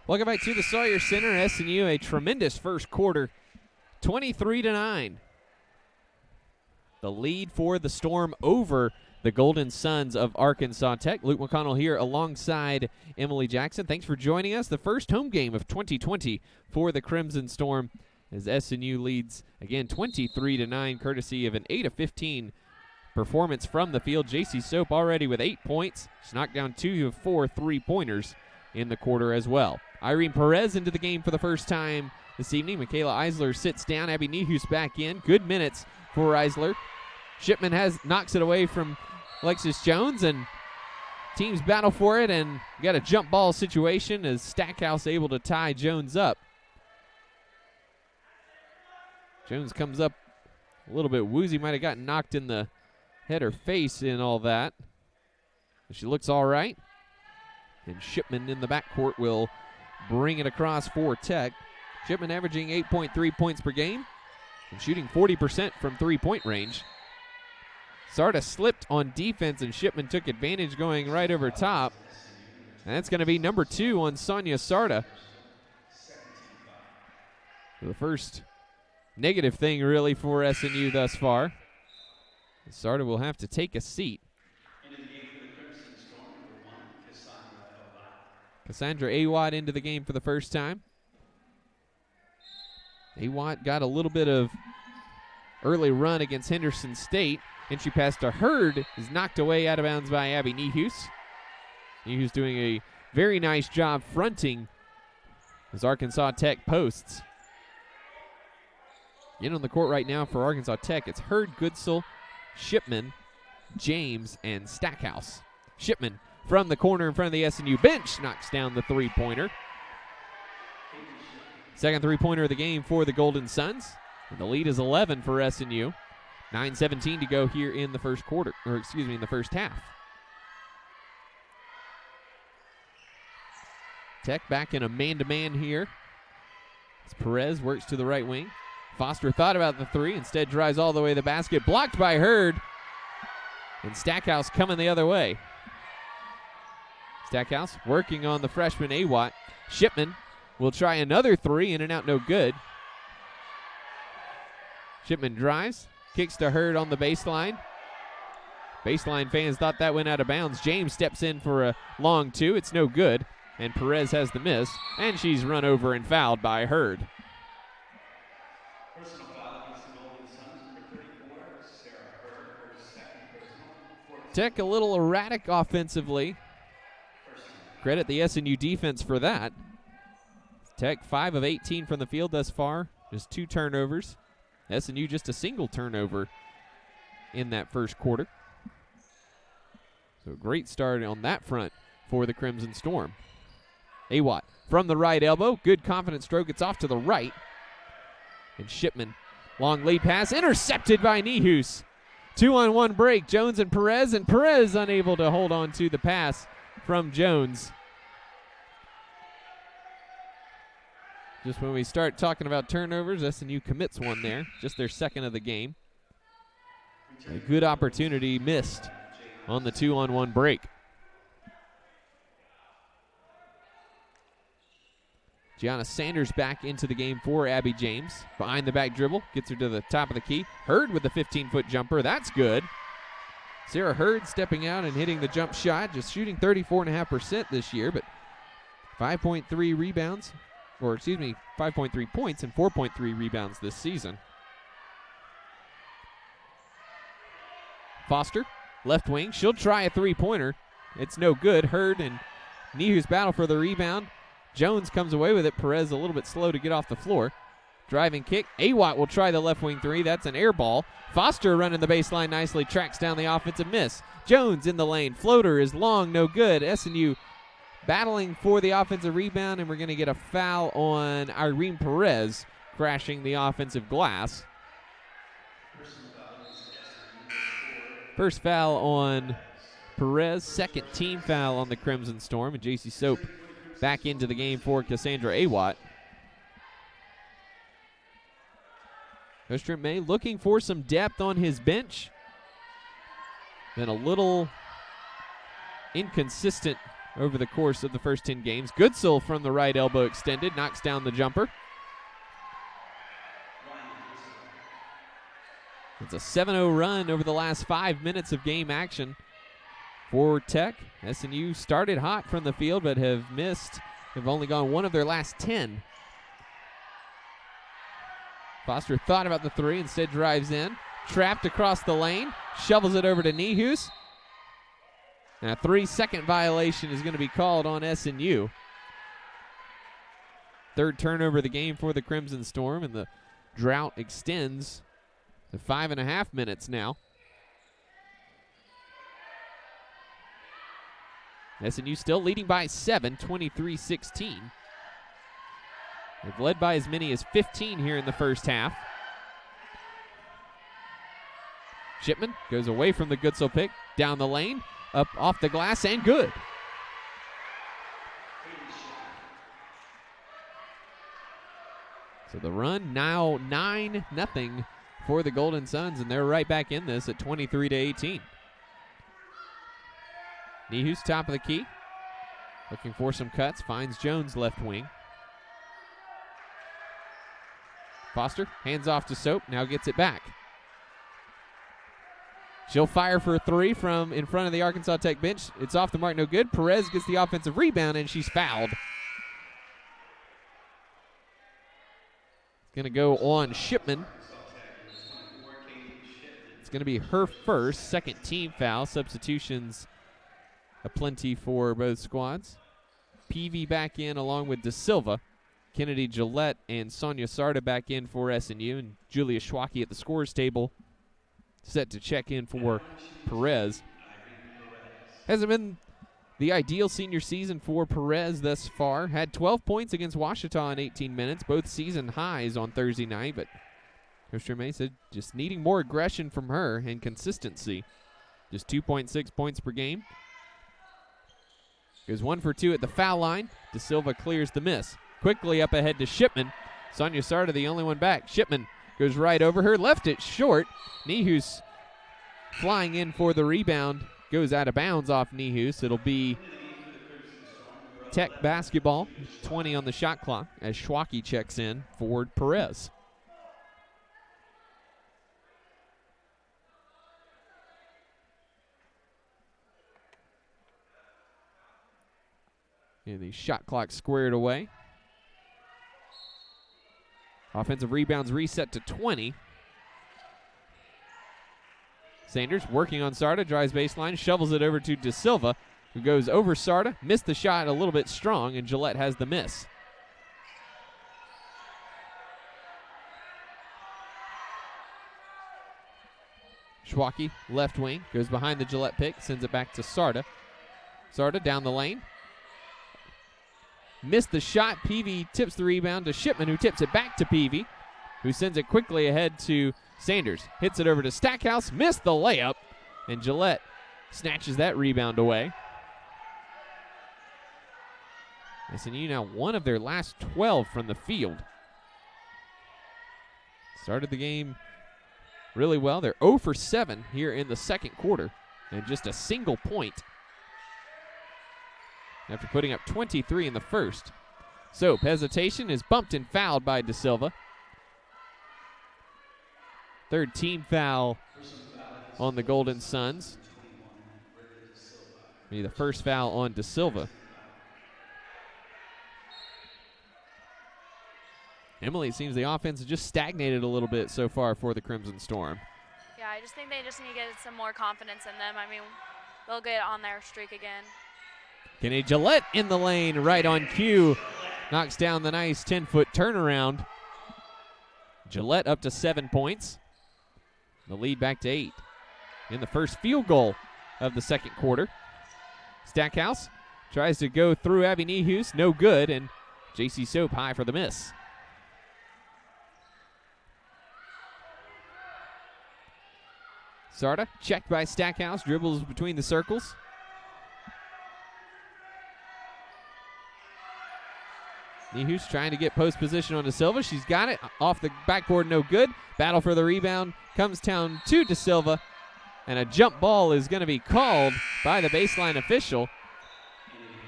Welcome back to the Sawyer Center. SNU, a tremendous first quarter, 23-9. The lead for the Storm over the Golden Suns of Arkansas Tech. Luke McConnell here alongside Emily Jackson. Thanks for joining us. The first home game of 2020 for the Crimson Storm as SNU leads, again, 23-9, courtesy of an 8 of 15 performance from the field. J.C. Soap already with 8 points. She's knocked down 2 of 4 3-pointers in the quarter as well. Irene Perez into the game for the first time this evening. Michaela Eisler sits down. Abby Nehus back in. Good minutes for Eisler. Shipman knocks it away from Alexis Jones, and Teams battle for it, and got a jump ball situation as Stackhouse able to tie Jones up. Jones comes up a little bit woozy, might have gotten knocked in the head or face in all that. But she looks all right. And Shipman in the backcourt will bring it across for Tech. Shipman averaging 8.3 points per game and shooting 40% from three-point range. Sarda slipped on defense, and Shipman took advantage going right over top. And that's going to be number 2 on Sonia Sarda. So the first negative thing really for SNU thus far. Sarda will have to take a seat. Cassandra Awatt into the game for the first time. Awatt got a little bit of early run against Henderson State. Entry pass to Hurd is knocked away out of bounds by Abby Nehus. Nehus doing a very nice job fronting as Arkansas Tech posts. In on the court right now for Arkansas Tech, it's Hurd, Goodsell, Shipman, James, and Stackhouse. Shipman from the corner in front of the SNU bench knocks down the three-pointer. Second three-pointer of the game for the Golden Suns. And the lead is 11 for SNU. 9:17 to go here in the first quarter, in the first half. Tech back in a man-to-man here. As Perez works to the right wing. Foster thought about the three, instead drives all the way to the basket, blocked by Hurd. And Stackhouse coming the other way. Stackhouse working on the freshman Awatt. Shipman will try another three, in and out, no good. Shipman drives, kicks to Hurd on the baseline. Baseline fans thought that went out of bounds. James steps in for a long two. It's no good. And Perez has the miss. And she's run over and fouled by Hurd. Personal foul against the Golden Suns, number 34, Sarah Hurd, her second personal. Tech a little erratic offensively. Credit the SNU defense for that. Tech 5 of 18 from the field thus far. Just 2 turnovers. SNU just a single turnover in that first quarter. So a great start on that front for the Crimson Storm. Awatt from the right elbow. Good confident stroke. It's off to the right. And Shipman, long lead pass, intercepted by Nehus. 2-on-1 break, Jones and Perez unable to hold on to the pass from Jones. Just when we start talking about turnovers, SNU commits one there, just their second of the game. A good opportunity missed on the 2-on-1 break. Gianna Sanders back into the game for Abby James. Behind the back dribble, gets her to the top of the key. Hurd with the 15-foot jumper, that's good. Sarah Hurd stepping out and hitting the jump shot, just shooting 34.5% this year, but 5.3 rebounds, 5.3 points and 4.3 rebounds this season. Foster, left wing, she'll try a three-pointer. It's no good. Hurd and Nehus battle for the rebound. Jones comes away with it. Perez a little bit slow to get off the floor. Driving kick. Awatt will try the left wing three. That's an air ball. Foster running the baseline nicely. Tracks down the offensive miss. Jones in the lane. Floater is long. No good. SNU battling for the offensive rebound, and we're going to get a foul on Irene Perez, crashing the offensive glass. First foul on Perez. Second team foul on the Crimson Storm. And J.C. Soap back into the game for Cassandra Awatt. Coach May looking for some depth on his bench. Been a little inconsistent over the course of the first 10 games. Goodsell from the right elbow extended, knocks down the jumper. It's a 7-0 run over the last 5 minutes of game action for Tech. SNU started hot from the field but have only gone one of their last 10. Foster thought about the three, instead drives in. Trapped across the lane, shovels it over to Nehus. And a 3-second violation is going to be called on SNU. Third turnover of the game for the Crimson Storm, and the drought extends to 5.5 minutes now. SNU still leading by 7, 23-16. They've led by as many as 15 here in the first half. Shipman goes away from the Goodsell pick, down the lane, up off the glass, and good. So the run now 9-0 for the Golden Suns, and they're right back in this at 23-18. Nehus top of the key, looking for some cuts, finds Jones left wing. Foster hands off to Soap, now gets it back. She'll fire for a three from in front of the Arkansas Tech bench. It's off the mark, no good. Perez gets the offensive rebound, and she's fouled. It's going to go on Shipman. It's going to be her first, second team foul. Substitutions aplenty for both squads. Peavy back in along with De Silva. Kennedy Gillette and Sonia Sarda back in for SNU, and Julia Schwacke at the scorers table set to check in for Perez. Hasn't been the ideal senior season for Perez thus far. Had 12 points against Ouachita in 18 minutes, both season highs on Thursday night, but Coach Tremaine said just needing more aggression from her and consistency. Just 2.6 points per game. Goes 1 for 2 at the foul line. De Silva clears the miss. Quickly up ahead to Shipman. Sonia Sarda, the only one back. Shipman goes right over her, left it short. Nehus flying in for the rebound. Goes out of bounds off Nehus. It'll be Tech basketball. 20 on the shot clock as Schwacke checks in for Perez. And the shot clock squared away. Offensive rebounds reset to 20. Sanders working on Sarda, drives baseline, shovels it over to De Silva, who goes over Sarda, missed the shot a little bit strong, and Gillette has the miss. Schwacke, left wing, goes behind the Gillette pick, sends it back to Sarda. Sarda down the lane. Missed the shot. Peavy tips the rebound to Shipman, who tips it back to Peavy, who sends it quickly ahead to Sanders. Hits it over to Stackhouse. Missed the layup, and Gillette snatches that rebound away. SNU now one of their last 12 from the field. Started the game really well. They're 0 for 7 here in the second quarter, and just a single point after putting up 23 in the first. Soap, hesitation, is bumped and fouled by De Silva. Third team foul on the Golden Suns. Be the first foul on De Silva. Emily, it seems the offense has just stagnated a little bit so far for the Crimson Storm. Yeah, I just think they just need to get some more confidence in them. I mean, they'll get on their streak again. Kenny Gillette in the lane, right on cue. Knocks down the nice 10-foot turnaround. Gillette up to 7 points. The lead back to 8 in the first field goal of the second quarter. Stackhouse tries to go through Abby Nehus, no good, and J.C. Soap high for the miss. Sarda checked by Stackhouse, dribbles between the circles. Nehus trying to get post position on De Silva. She's got it. Off the backboard, no good. Battle for the rebound. Comes down to De Silva. And a jump ball is going to be called by the baseline official.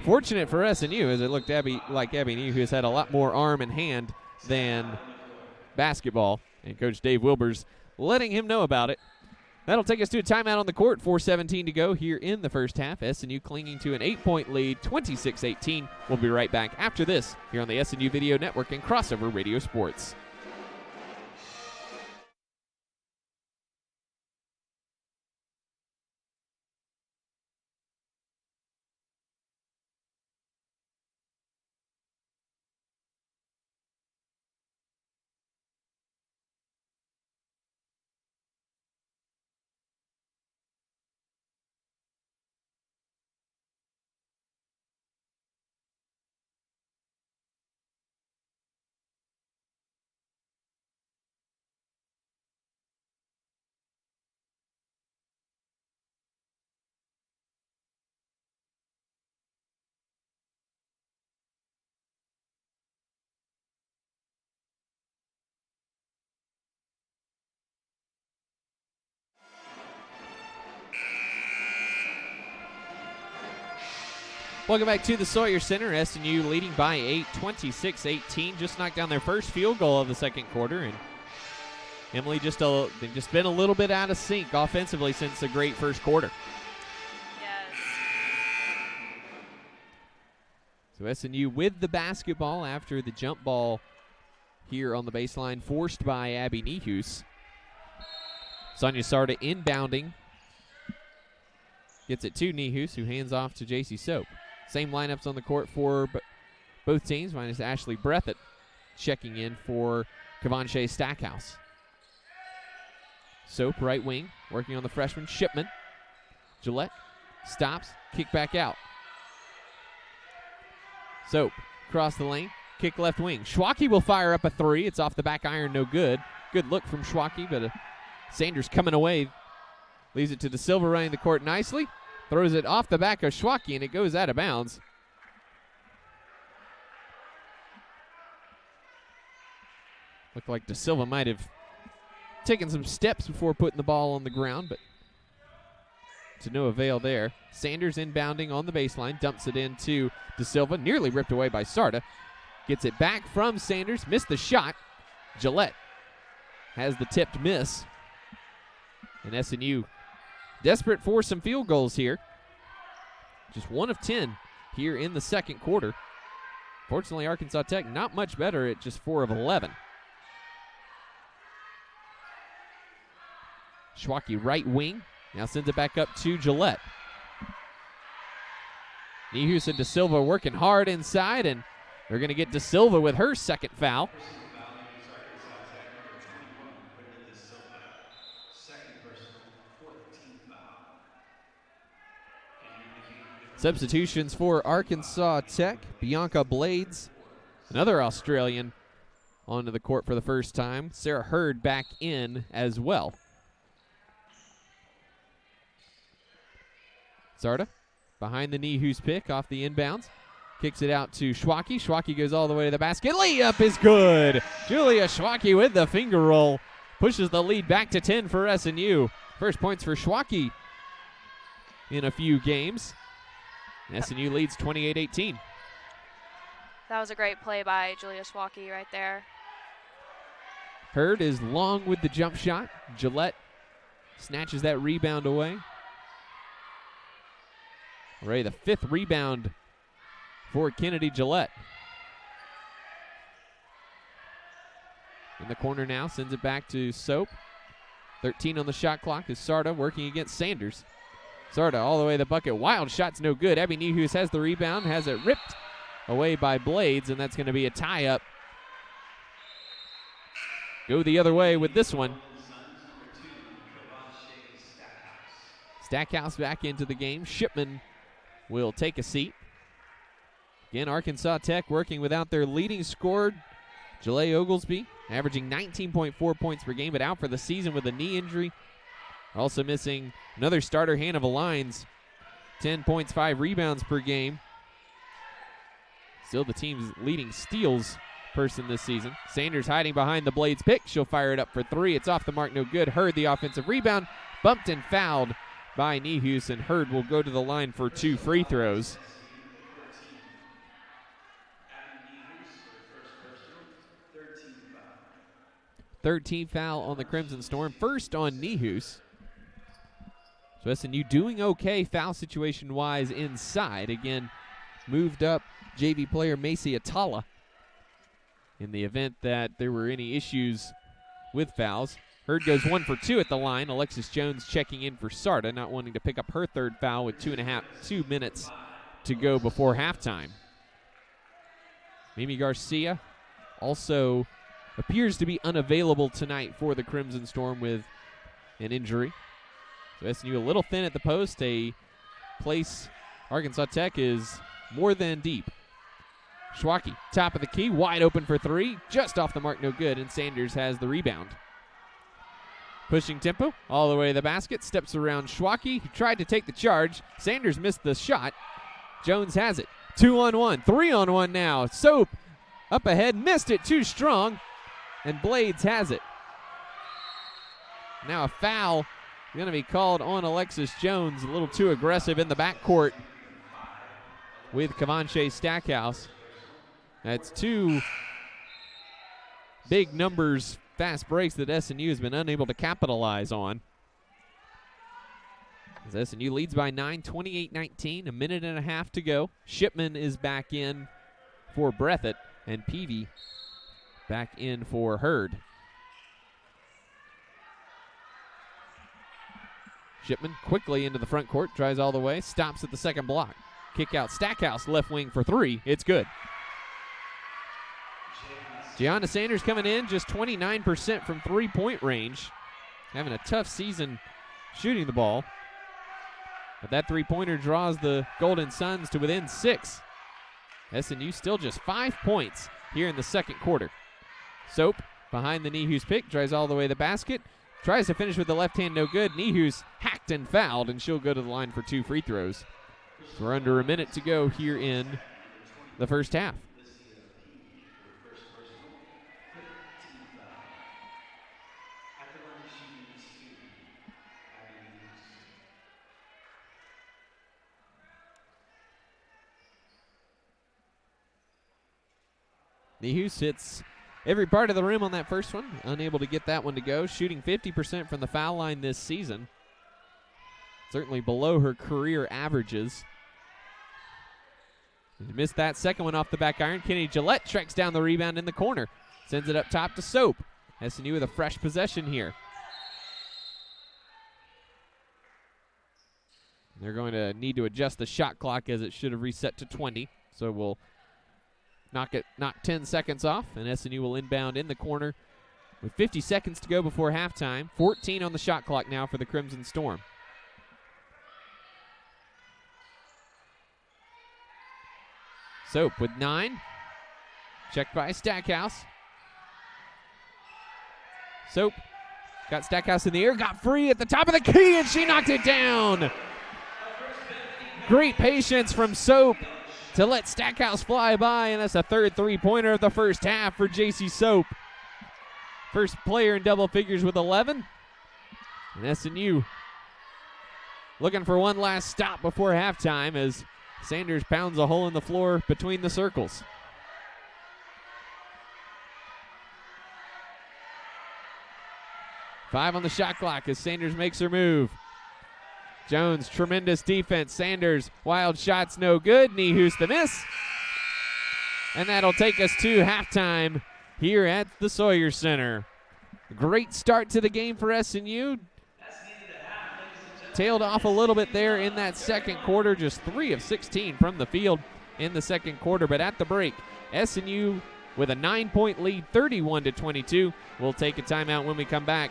Fortunate for SNU, as it looked like Abby Nehus had a lot more arm and hand than basketball. And Coach Dave Wilbur's letting him know about it. That'll take us to a timeout on the court. 4:17 to go here in the first half. SNU clinging to an 8-point lead, 26-18. We'll be right back after this here on the SNU Video Network and Crossover Radio Sports. Welcome back to the Sawyer Center. SNU leading by 8, 26-18. Just knocked down their first field goal of the second quarter, and Emily they've just been a little bit out of sync offensively since a great first quarter. Yes. So SNU with the basketball after the jump ball here on the baseline, forced by Abby Nehus. Sonia Sarda inbounding. Gets it to Nehus, who hands off to JC Soap. Same lineups on the court for both teams, minus Ashley Breathitt checking in for Kavanche Stackhouse. Soap, right wing, working on the freshman Shipman. Gillette stops, kick back out. Soap, across the lane, kick left wing. Schwacke will fire up a three. It's off the back iron, no good. Good look from Schwacke, but Sanders coming away. Leaves it to De Silva running the court nicely. Throws it off the back of Schwacke, and it goes out of bounds. Looked like De Silva might have taken some steps before putting the ball on the ground, but to no avail there. Sanders inbounding on the baseline, dumps it into De Silva, nearly ripped away by Sarda. Gets it back from Sanders, missed the shot. Gillette has the tipped miss. And SNU desperate for some field goals here. Just 1 of 10 here in the second quarter. Fortunately, Arkansas Tech not much better at just 4 of 11. Schwacke right wing. Now sends it back up to Gillette. Nehus and De Silva working hard inside, and they're going to get De Silva with her second foul. Personal foul against Arkansas Tech, number 21, Brittany De Silva. Second personal, 4th team foul. Substitutions for Arkansas Tech. Bianca Blades, another Australian, onto the court for the first time. Sarah Hurd back in as well. Sarda behind the Nehus pick off the inbounds. Kicks it out to Schwacke. Schwacke goes all the way to the basket. Layup is good. Julia Schwacke with the finger roll. Pushes the lead back to 10 for SNU. First points for Schwacke in a few games. SNU leads 28-18. That was a great play by Julia Schwacke right there. Hurd is long with the jump shot. Gillette snatches that rebound away. Already the 5th rebound for Kennedy Gillette. In the corner now, sends it back to Soap. 13 on the shot clock is Sarda working against Sanders. Sarda all the way to the bucket. Wild shot's no good. Abby Nehus has the rebound, has it ripped away by Blades, and that's going to be a tie-up. Go the other way with this one. Stackhouse back into the game. Shipman will take a seat. Again, Arkansas Tech working without their leading scorer, Jalea Oglesby, averaging 19.4 points per game, but out for the season with a knee injury. Also missing another starter, Hannah Valines, 10 points, 5 rebounds per game. Still the team's leading steals person this season. Sanders hiding behind the Blades pick. She'll fire it up for 3. It's off the mark, no good. Hurd the offensive rebound, bumped and fouled by Nehus, and Hurd will go to the line for 2 free throws. 13th foul on the Crimson Storm. First on Nehus. So SNU doing okay foul situation-wise inside. Again, moved up JV player Macy Atala in the event that there were any issues with fouls. Hurd goes 1 for 2 at the line. Alexis Jones checking in for Sarda, not wanting to pick up her 3rd foul with 2 minutes to go before halftime. Mimi Garcia also appears to be unavailable tonight for the Crimson Storm with an injury. So SNU a little thin at the post, a place Arkansas Tech is more than deep. Schwacke, top of the key, wide open for 3, just off the mark, no good, and Sanders has the rebound. Pushing tempo all the way to the basket, steps around Schwacke. He tried to take the charge. Sanders missed the shot. Jones has it. 2-on-1, 3-on-1 now. Soap up ahead, missed it too strong, and Blades has it. Now a foul going to be called on Alexis Jones, a little too aggressive in the backcourt with Kavanche Stackhouse. That's two big numbers, fast breaks that SNU has been unable to capitalize on. As SNU leads by 9, 28-19, a minute and a half to go. Shipman is back in for Breathitt, and Peavy back in for Hurd. Shipman quickly into the front court, drives all the way, stops at the second block. Kick out Stackhouse, left wing for three. It's good. Gianna Sanders coming in, just 29% from three-point range. Having a tough season shooting the ball. But that three-pointer draws the Golden Suns to within 6. SNU still just 5 points here in the second quarter. Soap behind the Nehus pick, drives all the way to the basket. Tries to finish with the left hand, no good. Nehus hacked and fouled, and she'll go to the line for 2 free throws. So we're under a minute to go here in the first half. Nehus hits every part of the rim on that first one. Unable to get that one to go. Shooting 50% from the foul line this season. Certainly below her career averages. She missed that second one off the back iron. Kennedy Gillette tracks down the rebound in the corner. Sends it up top to Soap. SNU with a fresh possession here. They're going to need to adjust the shot clock as it should have reset to 20. So we'll knock 10 seconds off, and SNU will inbound in the corner with 50 seconds to go before halftime. 14 on the shot clock now for the Crimson Storm. Soap with 9. Checked by Stackhouse. Soap got Stackhouse in the air, got free at the top of the key, and she knocked it down. Great patience from Soap to let Stackhouse fly by, and that's a third three-pointer of the first half for JC Soap. First player in double figures with 11. And SNU looking for one last stop before halftime as Sanders pounds a hole in the floor between the circles. Five on the shot clock as Sanders makes her move. Jones, tremendous defense. Sanders, wild shots, no good. Nehus the miss. And that'll take us to halftime here at the Sawyer Center. Great start to the game for SNU. Tailed off a little bit there in that second quarter. Just 3 of 16 from the field in the second quarter. But at the break, SNU with a 9-point lead, 31-22. We'll take a timeout. When we come back,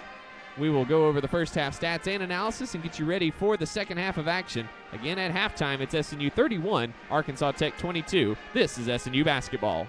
we will go over the first half stats and analysis and get you ready for the second half of action. Again, at halftime, it's SNU 31, Arkansas Tech 22. This is SNU basketball.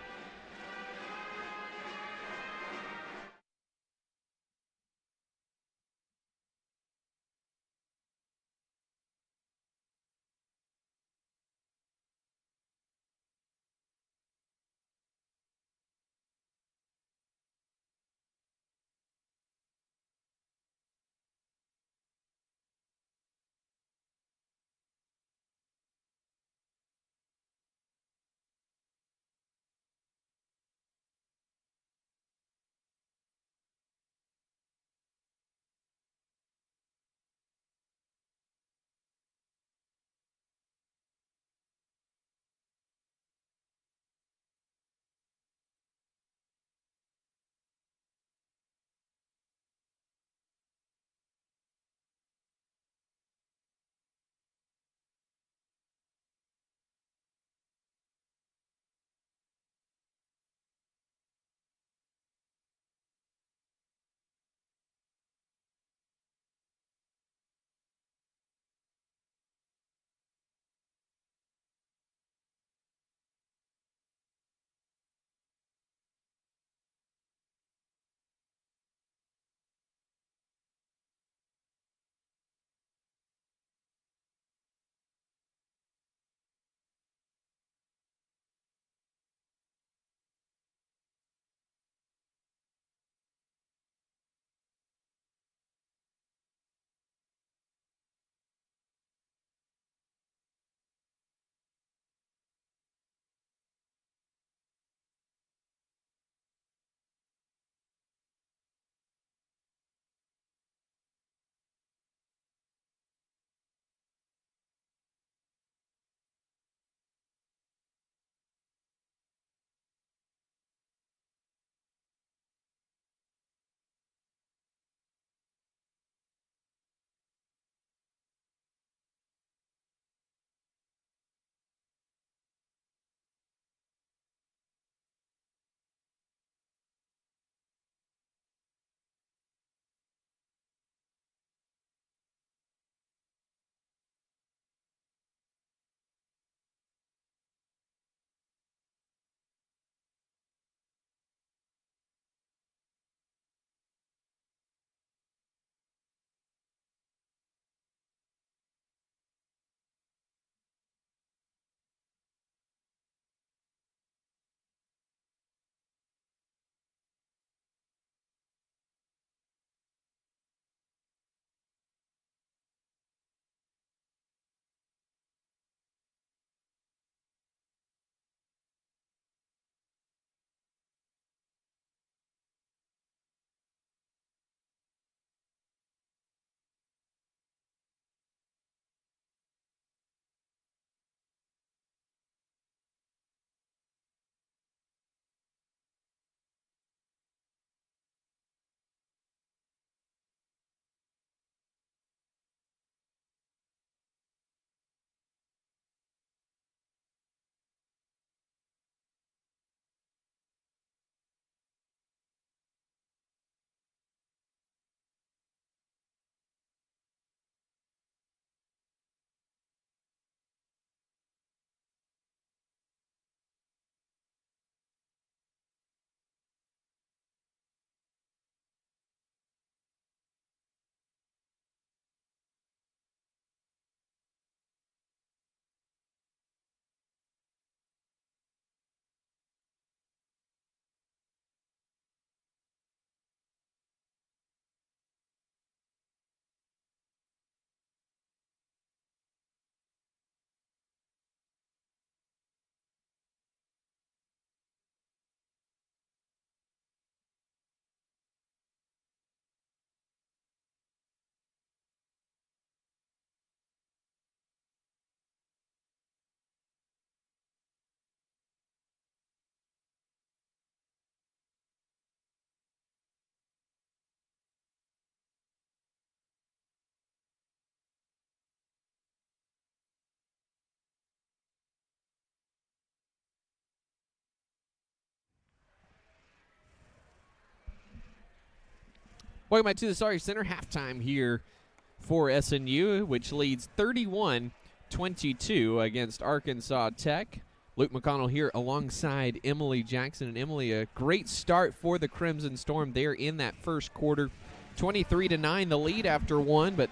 Welcome back to the Sawyer Center. Halftime here for SNU, which leads 31-22 against Arkansas Tech. Luke McConnell here alongside Emily Jackson. And Emily, a great start for the Crimson Storm there in that first quarter. 23-9 the lead after one, but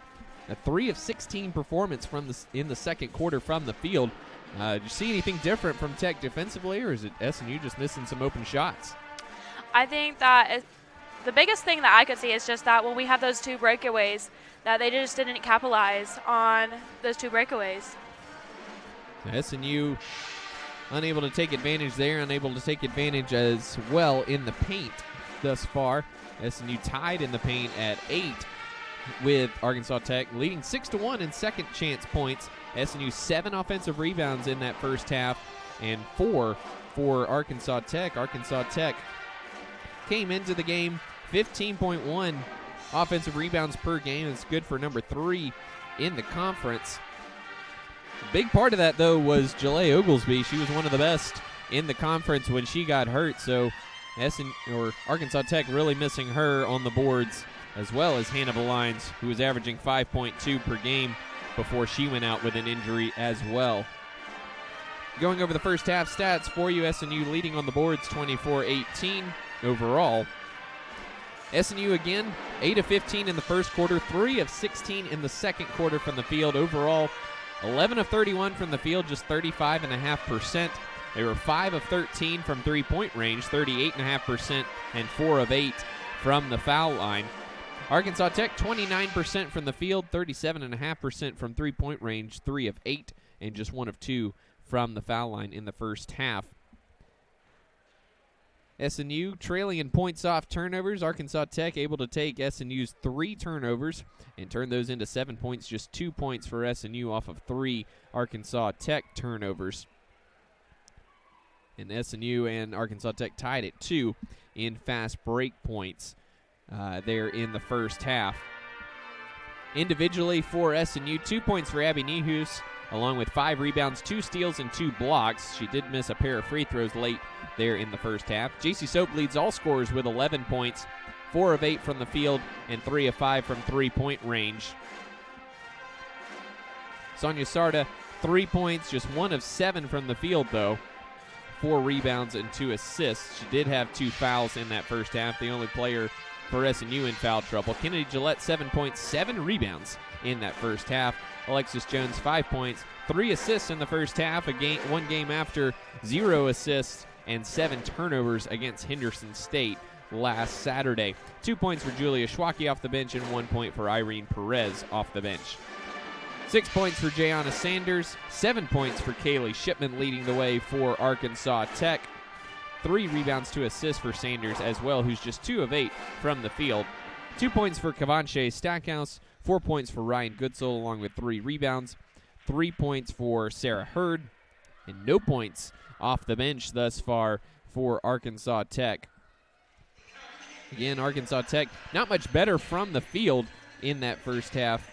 a 3 of 16 performance in the second quarter from the field. Did you see anything different from Tech defensively, or is it SNU just missing some open shots? I think that the biggest thing that I could see is just that when we have those two breakaways, that they just didn't capitalize on those two breakaways. SNU unable to take advantage there, unable to take advantage as well in the paint thus far. SNU tied in the paint at 8 with Arkansas Tech, leading 6-1 in second chance points. SNU 7 offensive rebounds in that first half and 4 for Arkansas Tech. Arkansas Tech came into the game 15.1 offensive rebounds per game. It's good for number 3 in the conference. A big part of that, though, was Jalea Oglesby. She was one of the best in the conference when she got hurt, so Arkansas Tech really missing her on the boards, as well as Hannah Lyons, who was averaging 5.2 per game before she went out with an injury as well. Going over the first half stats for you, SNU leading on the boards 24-18 overall. SNU again, 8 of 15 in the first quarter, 3 of 16 in the second quarter from the field. Overall, 11 of 31 from the field, just 35.5%. They were 5 of 13 from three-point range, 38.5%, and 4 of 8 from the foul line. Arkansas Tech, 29% from the field, 37.5% from three-point range, 3 of 8, and just 1 of 2 from the foul line in the first half. SNU trailing in points off turnovers. Arkansas Tech able to take SNU's 3 turnovers and turn those into 7 points, just 2 points for SNU off of 3 Arkansas Tech turnovers. And SNU and Arkansas Tech tied at 2 in fast break points there in the first half. Individually for SNU, 2 points for Abby Nehus, along with 5 rebounds, 2 steals, and 2 blocks. She did miss a pair of free throws late there in the first half. JC Soap leads all scorers with 11 points, 4 of 8 from the field, and 3 of 5 from three-point range. Sonia Sarda, 3 points, just 1 of 7 from the field, though. 4 rebounds and 2 assists. She did have 2 fouls in that first half, the only player for SNU in foul trouble. Kennedy Gillette, 7 points, 7 rebounds in that first half. Alexis Jones, 5 points, 3 assists in the first half, one game after 0 assists and 7 turnovers against Henderson State last Saturday. 2 points for Julia Schwacke off the bench and 1 point for Irene Perez off the bench. 6 points for Jayana Sanders, 7 points for Kaylee Shipman leading the way for Arkansas Tech. 3 rebounds, 2 assists for Sanders as well, who's just 2 of 8 from the field. 2 points for Kavanche Stackhouse, 4 points for Ryan Goodsell along with 3 rebounds, 3 points for Sarah Hurd, and no points off the bench thus far for Arkansas Tech. Again, Arkansas Tech not much better from the field in that first half,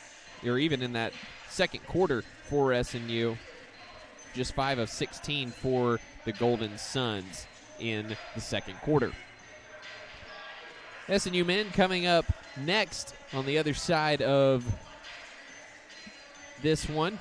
or even in that second quarter for SNU. Just 5 of 16 for the Golden Suns in the second quarter. SNU men coming up next on the other side of this one.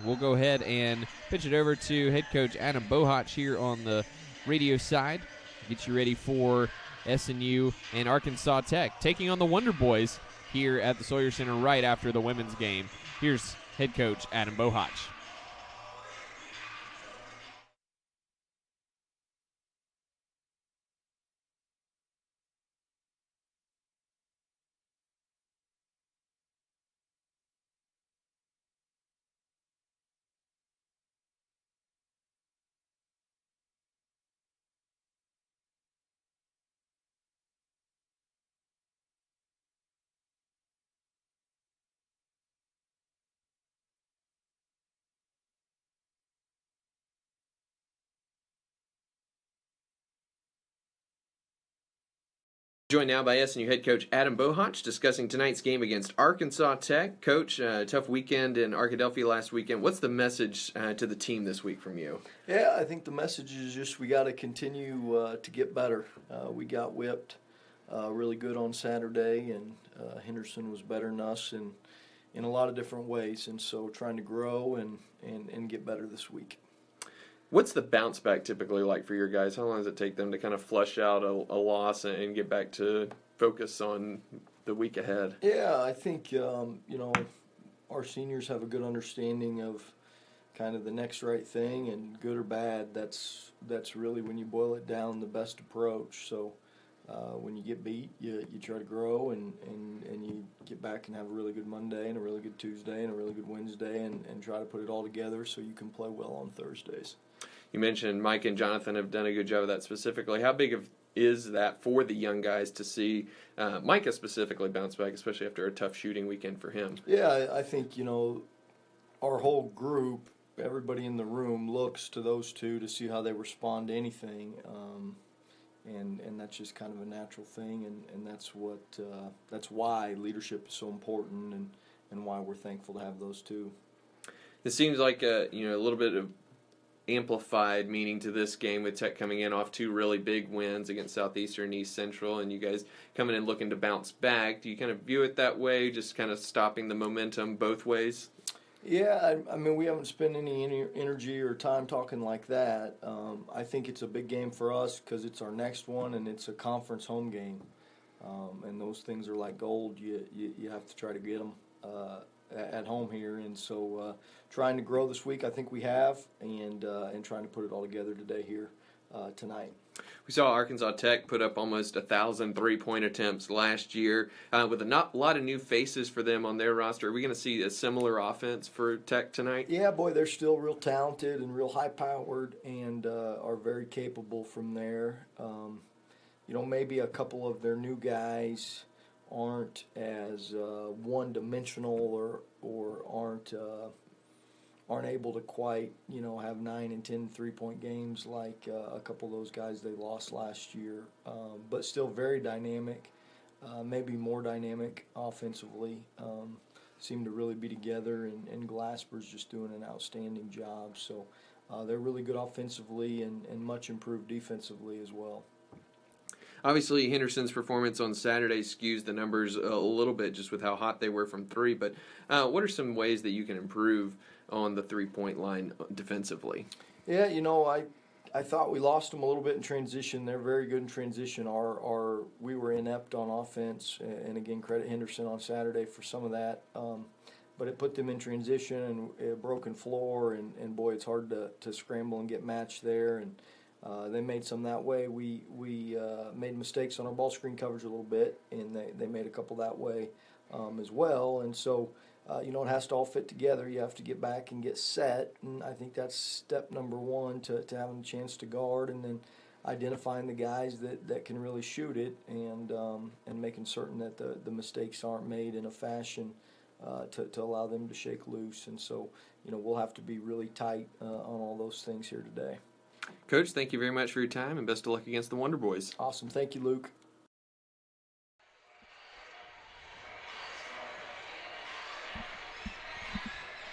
We'll go ahead and pitch it over to head coach Adam Bohach here on the radio side. Get you ready for SNU and Arkansas Tech taking on the Wonder Boys here at the Sawyer Center right after the women's game. Here's head coach Adam Bohach. Joined now by SNU head coach Adam Bohach discussing tonight's game against Arkansas Tech. Coach, tough weekend in Arkadelphia last weekend. What's the message to the team this week from you? Yeah, I think the message is just we got to continue to get better. We got whipped really good on Saturday, and Henderson was better than us in a lot of different ways, and so trying to grow and get better this week. What's the bounce back typically like for your guys? How long does it take them to kind of flush out a loss and get back to focus on the week ahead? Yeah, I think, our seniors have a good understanding of kind of the next right thing, and good or bad, that's really, when you boil it down, the best approach. So when you get beat, you try to grow and you get back and have a really good Monday and a really good Tuesday and a really good Wednesday and try to put it all together so you can play well on Thursdays. You mentioned Mike and Jonathan have done a good job of that specifically. How big is that for the young guys to see Micah specifically bounce back, especially after a tough shooting weekend for him? Yeah, I think, our whole group, everybody in the room looks to those two to see how they respond to anything. And that's just kind of a natural thing, and that's why leadership is so important, and why we're thankful to have those two. It seems like a little bit of amplified meaning to this game, with Tech coming in off two really big wins against Southeastern and East Central, and you guys coming in looking to bounce back. Do you kind of view it that way, just kind of stopping the momentum both ways? Yeah, I mean, we haven't spent any energy or time talking like that. I think it's a big game for us because it's our next one, and it's a conference home game. And those things are like gold. You have to try to get them at home here. And so trying to grow this week, I think we have, and trying to put it all together today here tonight. We saw Arkansas Tech put up almost 1,000 3-point attempts last year with a lot of new faces for them on their roster. Are we going to see a similar offense for Tech tonight? Yeah, boy, they're still real talented and real high-powered, and are very capable from there. Maybe a couple of their new guys aren't as one-dimensional or aren't able to quite, have 9 and 10 3-point games like a couple of those guys they lost last year, but still very dynamic, maybe more dynamic offensively. Seem to really be together, and Glasper's just doing an outstanding job. So they're really good offensively and much improved defensively as well. Obviously, Henderson's performance on Saturday skews the numbers a little bit just with how hot they were from three, but what are some ways that you can improve on the 3-point line defensively? Yeah, I thought we lost them a little bit in transition. They're very good in transition. We were inept on offense, and again, credit Henderson on Saturday for some of that. But it put them in transition and a broken floor, and boy, it's hard to scramble and get matched there. And they made some that way. We made mistakes on our ball screen coverage a little bit, and they made a couple that way as well. And so, it has to all fit together. You have to get back and get set, and I think that's step number one to having a chance to guard, and then identifying the guys that can really shoot it, and making certain that the mistakes aren't made in a fashion to allow them to shake loose. And so, we'll have to be really tight on all those things here today. Coach, thank you very much for your time, and best of luck against the Wonder Boys. Awesome. Thank you, Luke.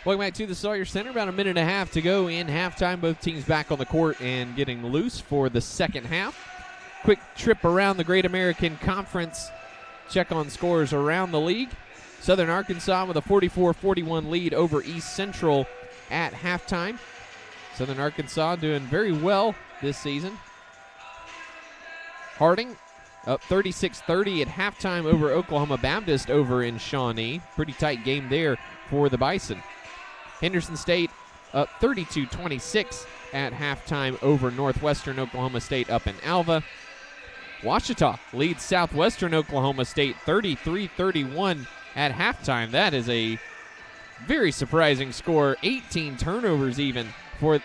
Welcome back to the Sawyer Center. About a minute and a half to go in halftime. Both teams back on the court and getting loose for the second half. Quick trip around the Great American Conference. Check on scores around the league. Southern Arkansas with a 44-41 lead over East Central at halftime. Southern Arkansas doing very well this season. Harding up 36-30 at halftime over Oklahoma Baptist over in Shawnee. Pretty tight game there for the Bison. Henderson State up 32-26 at halftime over Northwestern Oklahoma State up in Alva. Ouachita leads Southwestern Oklahoma State 33-31 at halftime. That is a very surprising score. 18 turnovers even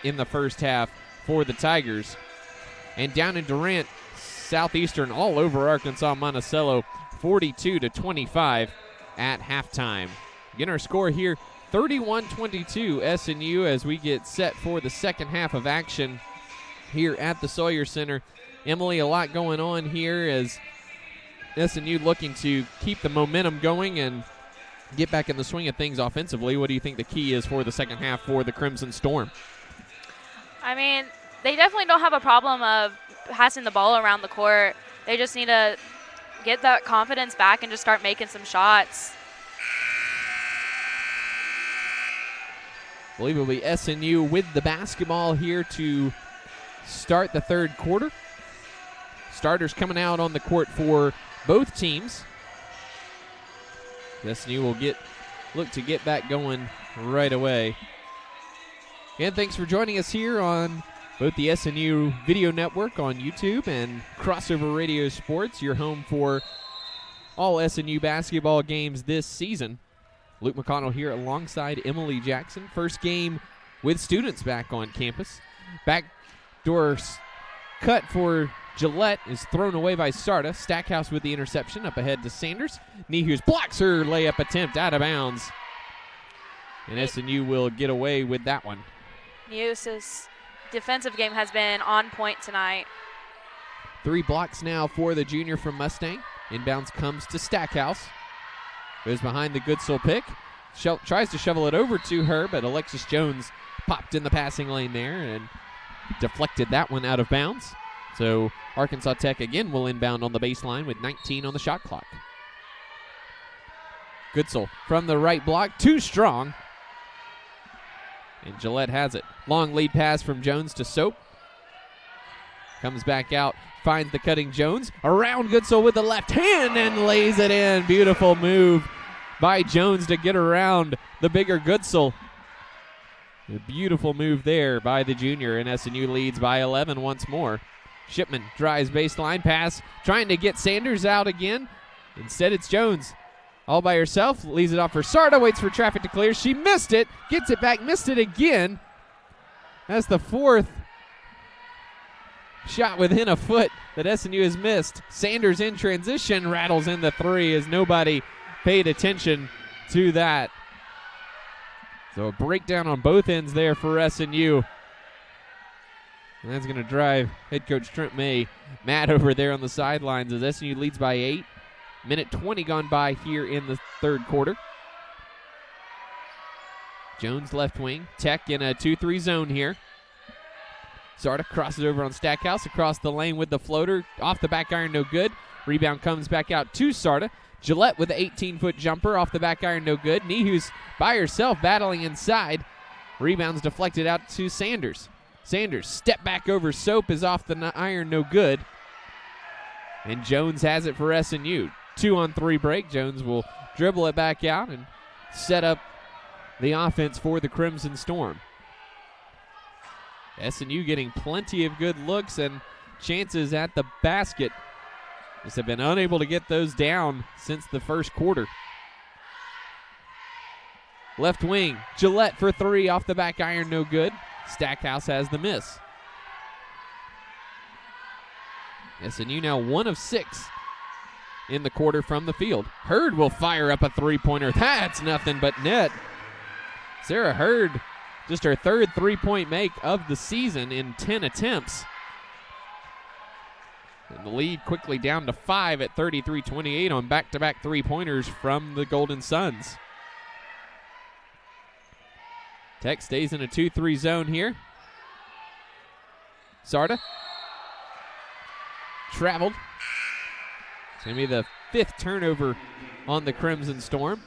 in the first half for the Tigers. And down in Durant, Southeastern all over Arkansas Monticello 42-25 at halftime. Again, our score here 31-22 SNU as we get set for the second half of action here at the Sawyer Center. Emily, a lot going on here as SNU looking to keep the momentum going and get back in the swing of things offensively. What do you think the key is for the second half for the Crimson Storm? I mean, they definitely don't have a problem of passing the ball around the court. They just need to get that confidence back and just start making some shots. I believe it will be SNU with the basketball here to start the third quarter. Starters coming out on the court for both teams. SNU will look to get back going right away. And thanks for joining us here on both the SNU Video Network on YouTube and Crossover Radio Sports, your home for all SNU basketball games this season. Luke McConnell here alongside Emily Jackson. First game with students back on campus. Backdoor cut for Gillette is thrown away by Sarda. Stackhouse with the interception up ahead to Sanders. Nehus blocks her layup attempt out of bounds. And SNU will get away with that one. Neus's defensive game has been on point tonight. 3 blocks now for the junior from Mustang. Inbounds comes to Stackhouse. Goes behind the Goodsell pick. Tries to shovel it over to her, but Alexis Jones popped in the passing lane there and deflected that one out of bounds. So Arkansas Tech again will inbound on the baseline with 19 on the shot clock. Goodsell from the right block, too strong. And Gillette has it. Long lead pass from Jones to Soap. Comes back out, finds the cutting Jones. Around Goodsell with the left hand and lays it in. Beautiful move by Jones to get around the bigger Goodsell. A beautiful move there by the junior, and SNU leads by 11 once more. Shipman drives baseline pass, trying to get Sanders out again. Instead, it's Jones. All by herself, leaves it off for Sarda, waits for traffic to clear. She missed it, gets it back, missed it again. That's the 4th shot within a foot that SNU has missed. Sanders in transition, rattles in the 3 as nobody paid attention to that. So a breakdown on both ends there for SNU. And that's going to drive head coach Trent May mad over there on the sidelines as SNU leads by 8. Minute 20 gone by here in the third quarter. Jones left wing. Tech in a 2-3 zone here. Sarda crosses over on Stackhouse across the lane with the floater. Off the back iron, no good. Rebound comes back out to Sarda. Gillette with an 18-foot jumper off the back iron, no good. Nehus by herself battling inside. Rebounds deflected out to Sanders. Sanders step back over Soap is off the iron, no good. And Jones has it for SNU. 2-on-3 break. Jones will dribble it back out and set up the offense for the Crimson Storm. SNU getting plenty of good looks and chances at the basket. Just have been unable to get those down since the first quarter. Left wing, Gillette for 3 off the back iron, no good. Stackhouse has the miss. SNU now 1 of 6 in the quarter from the field. Hurd will fire up a 3-pointer. That's nothing but net. Sarah Hurd, just her 3rd 3-point make of the season in 10 attempts. And the lead quickly down to 5 at 33-28 on back-to-back 3-pointers from the Golden Suns. Tech stays in a 2-3 zone here. Sarda. Traveled. It's going to be the 5th turnover on the Crimson Storm.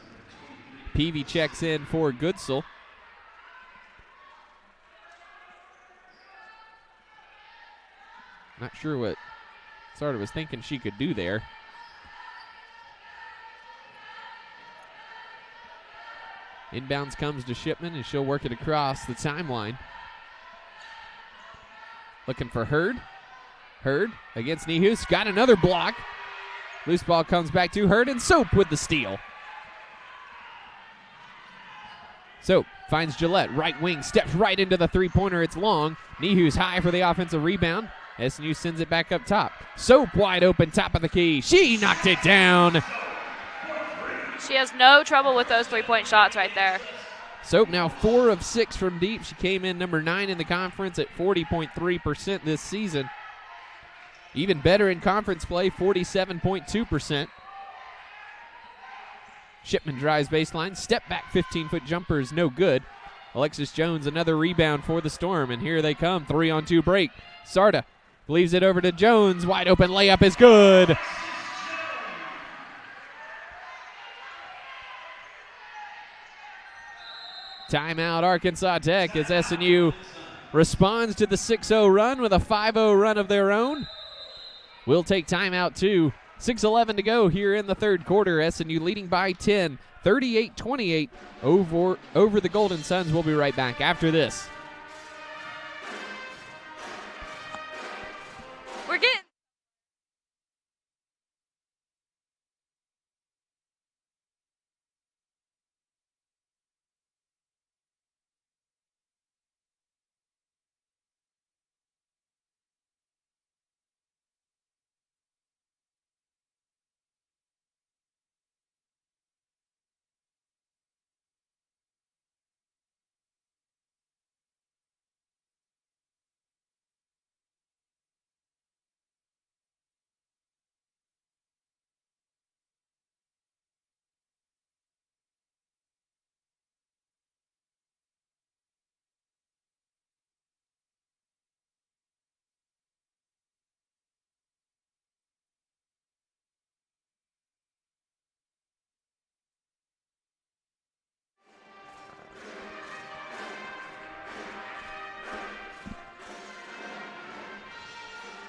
Peavy checks in for Goodsell. Not sure what Sarda was thinking she could do there. Inbounds comes to Shipman, and she'll work it across the timeline. Looking for Hurd. Hurd against Nehus. Got another block. Loose ball comes back to Hurd, and Soap with the steal. Soap finds Gillette. Right wing, steps right into the 3-pointer. It's long. Nehus high for the offensive rebound. SNU sends it back up top. Soap wide open, top of the key. She knocked it down. She has no trouble with those 3-point shots right there. Soap now 4 of 6 from deep. She came in number 9 in the conference at 40.3% this season. Even better in conference play, 47.2%. Shipman drives baseline. Step back 15-foot jumper is no good. Alexis Jones, another rebound for the Storm, and here they come. 3-on-2 break. Sarda leaves it over to Jones. Wide open layup is good. Timeout, Arkansas Tech, as SNU responds to the 6-0 run with a 5-0 run of their own. We'll take timeout too. 6:11 to go here in the third quarter. SNU leading by 10, 38-28 over the Golden Suns. We'll be right back after this. We're getting.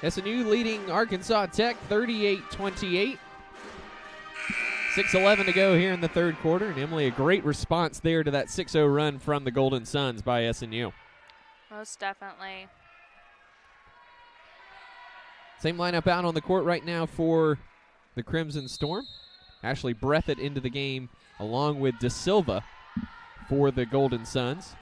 SNU leading Arkansas Tech 38-28. 6:11 to go here in the third quarter. And Emily, a great response there to that 6-0 run from the Golden Suns by SNU. Most definitely. Same lineup out on the court right now for the Crimson Storm. Ashley Breathitt into the game along with De Silva for the Golden Suns.